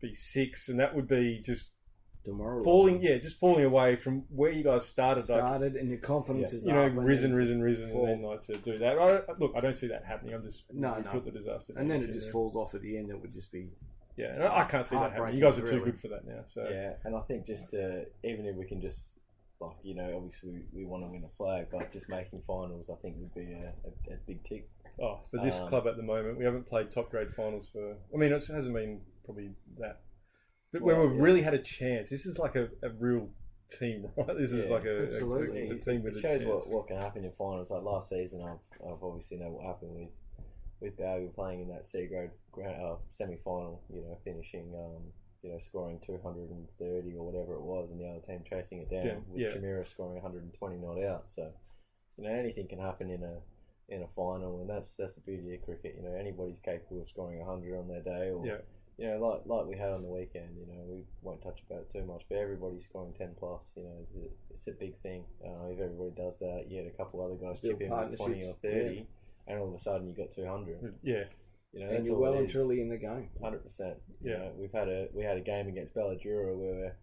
be 6th, and that would be just falling away from where you guys started, and your confidence is risen, and then like to do that. I don't see that happening. I'm just put the disaster, and then it just falls off at the end. It would just be and I can't see that happening. You guys are too good for that now. So and I think just even if we can just obviously we want to win a flag, but just making finals, I think would be a big tick. Oh, for this club at the moment, we haven't played top grade finals for. I mean, it hasn't been probably that. But when we've really had a chance, this is like a real team, right? This is like a team with a chance. It shows what can happen in finals. Like last season, I've obviously know what happened with Balga playing in that C grade semi-final. Finishing, scoring 230 or whatever it was, and the other team chasing it down with Chimera scoring 120 not out. So, anything can happen in a final, and that's the beauty of cricket. Anybody's capable of scoring 100 on their day, or like we had on the weekend. We won't touch about it too much, but everybody's scoring 10 plus. It's a big thing. If everybody does that, you had a couple other guys chip in with 20 or 30, and all of a sudden you got 200. Yeah. And you're well and truly in the game. 100%. We had a game against Balladura where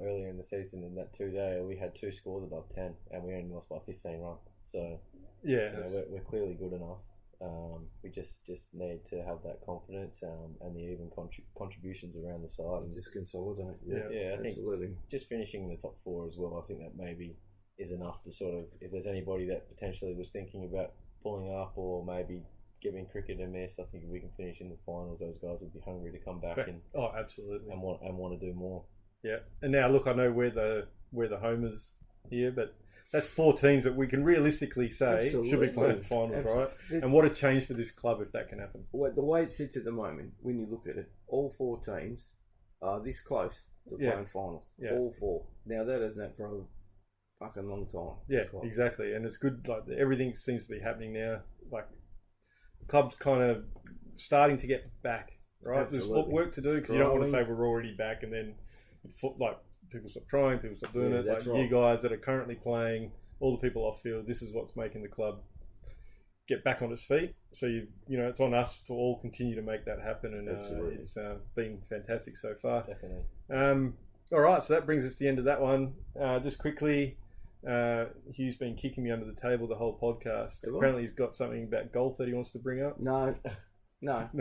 earlier in the season in that 2-day we had 2 scores above 10, and we only lost by 15 runs. So we're clearly good enough. We just need to have that confidence and the even contributions around the side and just consolidate. I think absolutely. Just finishing in the top 4 as well. I think that maybe is enough to sort of, if there's anybody that potentially was thinking about pulling up or maybe giving cricket a miss, I think if we can finish in the finals, those guys would be hungry to come back absolutely, and want to do more. Yeah, and now look, I know we're the homers here, but that's 4 teams that we can realistically say should be playing finals, right? And what a change for this club if that can happen. Well, the way it sits at the moment, when you look at it, all 4 teams are this close to playing finals. All 4. Now that isn't for a fucking long time. Yeah, exactly, and it's good. Like everything seems to be happening now. Like the club's kind of starting to get back, right? Absolutely. There's work to do because you don't want to say we're already back and then people stop trying, people stop doing it. Like you guys that are currently playing, all the people off field, this is what's making the club get back on its feet. So it's on us to all continue to make that happen, and it's been fantastic so far. Definitely. All right, so that brings us to the end of that one. Just quickly, Hugh's been kicking me under the table the whole podcast. Apparently, he's got something about golf that he wants to bring up. No, not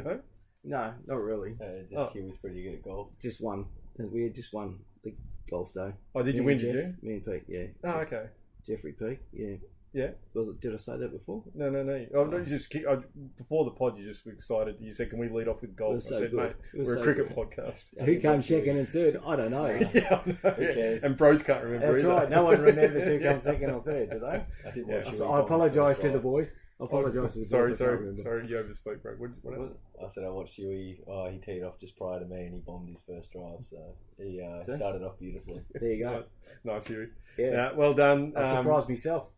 really. He was pretty good at golf. Just won. We had just won the golf day. Oh, did you win? Did you? Me and Pete, yeah. Oh, okay. Jeffrey P, yeah. Yeah. Did I say that before? No. Before the pod, you just were excited. You said, "Can we lead off with golf?" I said, "Mate, we're a cricket podcast." Who came second and third? I don't know. Who cares? And Bros can't remember. That's right. No one remembers who comes second or third, do they? I apologise to the boys. I apologise to the boys. Sorry, you overspoke, bro. What? I said I watched Hewey. He teed off just prior to me, and he bombed his first drive. So he started off beautifully. There you go. Nice, Hewey. Yeah, well done. I surprised myself.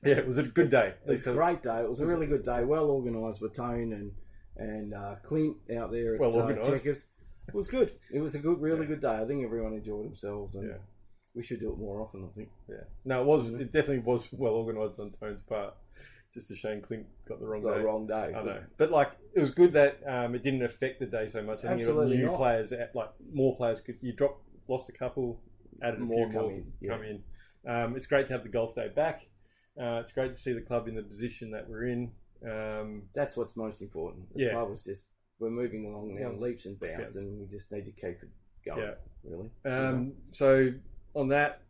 Yeah, it was a good day. It was a great day. It was a really good day. Well organised with Tone and Clint out there at Checkers. It was good. It was a really good day. I think everyone enjoyed themselves, and we should do it more often, I think. Yeah. No, it was. It definitely was well organised on Tone's part. Just a shame Clint got the wrong day. I know, but it was good that it didn't affect the day so much. I think Absolutely new players, more players could. You lost a couple, added a few more come in. It's great to have the golf day back. It's great to see the club in the position that we're in. That's what's most important. The club was we're moving along now, leaps and bounds, and we just need to keep it going. Yeah. Really. So on that,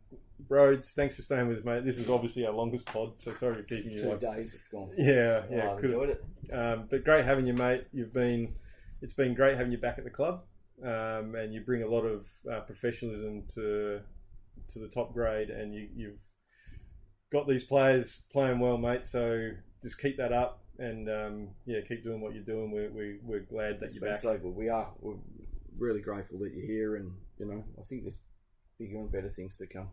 Rhodes, thanks for staying with us, mate. This is obviously our longest pod, so sorry for keeping you 2 days. It's gone. Yeah. I've enjoyed it. But great having you, mate. It's been great having you back at the club, and you bring a lot of professionalism to the top grade, and you've got these players playing well, mate. So just keep that up, and keep doing what you're doing. We're glad that you're back. So good. We're really grateful that you're here, and I think there's bigger and better things to come.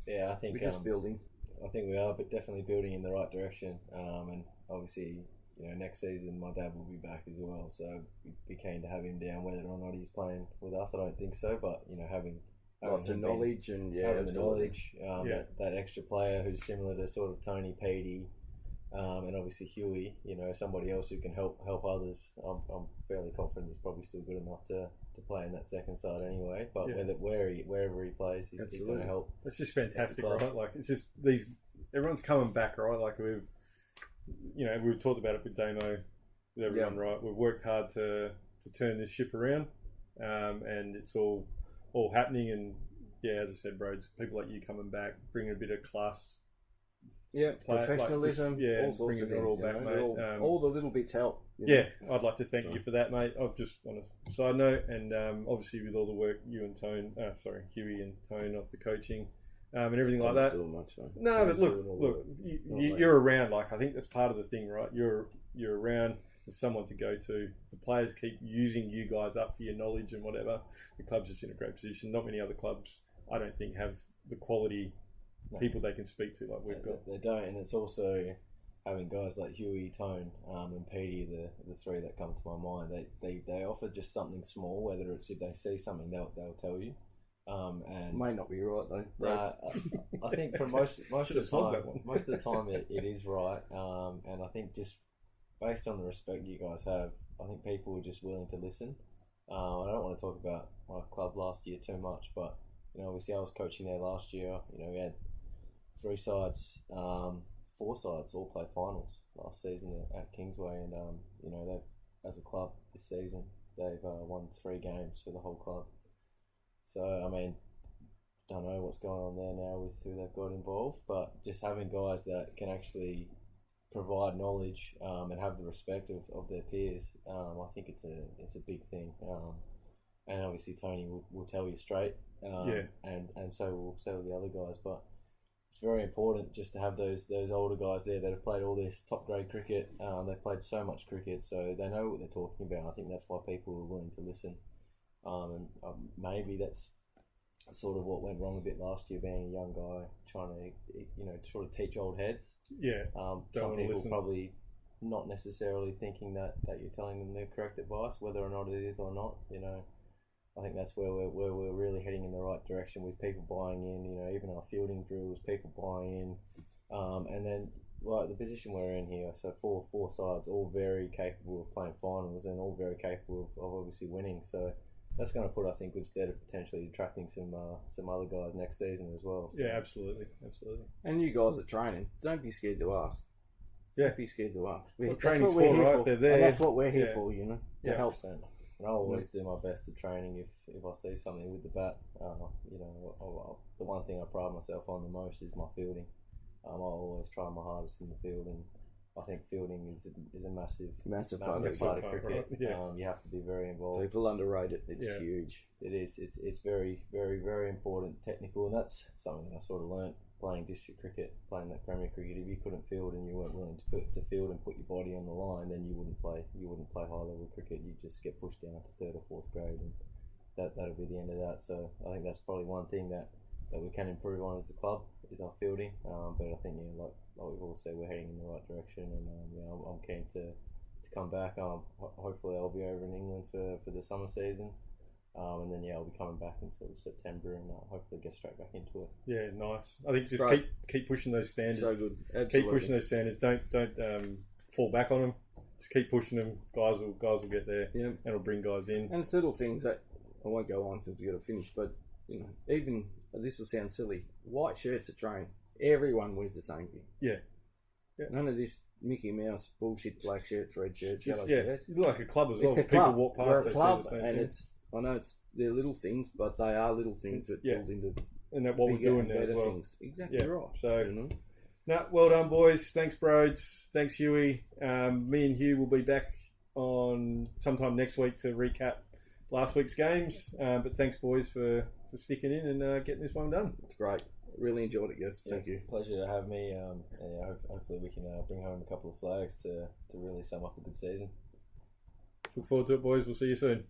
Yeah, I think we're just building. think we are, but definitely building in the right direction. And obviously, next season my dad will be back as well, so we'd be keen to have him down. Whether or not he's playing with us, I don't think so. But having lots of knowledge and having the knowledge, that extra player who's similar to sort of Tony, Petey, and obviously Hewey, somebody else who can help others. I'm fairly confident he's probably still good enough to play in that second side anyway. But wherever he plays, he's going to help. It's just fantastic, right? Like it's just everyone's coming back, right? Like we've talked about it with Damo, with everyone, right? We've worked hard to turn this ship around, and it's all happening. And as I said, bro, it's people like you coming back, bringing a bit of class. Yeah, professionalism, all sorts of things. All back, mate. All the little bits help. I'd like to thank you for that, mate. I've just on a side note, and obviously with all the work you and Hewey and Tone of the coaching, and everything like that. Doing much, mate. No, but look, you're around. Like I think that's part of the thing, right? You're around. There's someone to go to. If the players keep using you guys up for your knowledge and whatever, the club's just in a great position. Not many other clubs, I don't think, have the quality people they can speak to like we've got. They don't, and it's also having guys like Hewey, Tone, and Petey, the three that come to my mind. They offer just something small. Whether it's if they see something, they'll tell you. And may not be right though. I think for most of the time it is right. And I think just based on the respect you guys have, I think people are just willing to listen. I don't want to talk about my club last year too much, but obviously I was coaching there last year. We had 4 sides all play finals last season at Kingsway, and they, as a club this season, they've won 3 games for the whole club. So I mean, don't know what's going on there now with who they've got involved, but just having guys that can actually provide knowledge and have the respect of their peers, I think it's a big thing. And obviously Tony will tell you straight, and so will the other guys. But it's very important just to have those older guys there that have played all this top grade cricket. They've played so much cricket, so they know what they're talking about. I think that's why people are willing to listen. And maybe that's sort of what went wrong a bit last year, being a young guy trying to sort of teach old heads. Some people probably not necessarily thinking that you're telling them the correct advice, whether or not it is or not. I think that's where we're really heading in the right direction with people buying in. Even our fielding drills, people buying in, and then like the position we're in here. So four sides, all very capable of playing finals, and all very capable of obviously winning. So that's going to put us in good stead of potentially attracting some other guys next season as well. So. Yeah, absolutely. And you guys are training. Don't be scared to ask. Don't be scared to ask. Training's for, right? They're there. And that's what we're here for, to help. And I'll always do my best at training if I see something with the bat. The one thing I pride myself on the most is my fielding. I'll always try my hardest in the field, and I think fielding is a massive part of cricket. Right? You have to be very involved. People underrate it. It's huge. It is. It's very, very, very important, technical, and that's something that I sort of learnt playing district cricket, playing that Premier cricket. If you couldn't field and you weren't willing to field and put your body on the line, then you wouldn't play high level cricket. You'd just get pushed down to 3rd or 4th grade, and that'll be the end of that. So I think that's probably one thing that we can improve on as a club is our fielding. But I think like we've all said, we're heading in the right direction, and I'm keen to come back. Hopefully I'll be over in England for the summer season. And then I'll be coming back in sort of September, and hopefully get straight back into it. Yeah, nice. I think just keep pushing those standards. So good. Absolutely. Keep pushing those standards. Don't fall back on them. Just keep pushing them. Guys will get there, and it'll bring guys in. And it's little things that I won't go on because we got to finish. But even this will sound silly. White shirts at training. Everyone wears the same thing. Yeah. None of this Mickey Mouse bullshit. Black shirts, red shirts, yellow shirts. It's like a club as well. It's a club. People walk past. We're a club, and I know they're little things, but they are little things that build into and that what we're doing now as well. Things. Exactly right. So, well done, boys. Thanks, Broads. Thanks, Hewey. Me and Hugh will be back on sometime next week to recap last week's games. But thanks, boys, for sticking in and getting this one done. It's great. Really enjoyed it, guys. Thank you. Pleasure to have me. Hopefully we can bring home a couple of flags to really sum up a good season. Look forward to it, boys. We'll see you soon.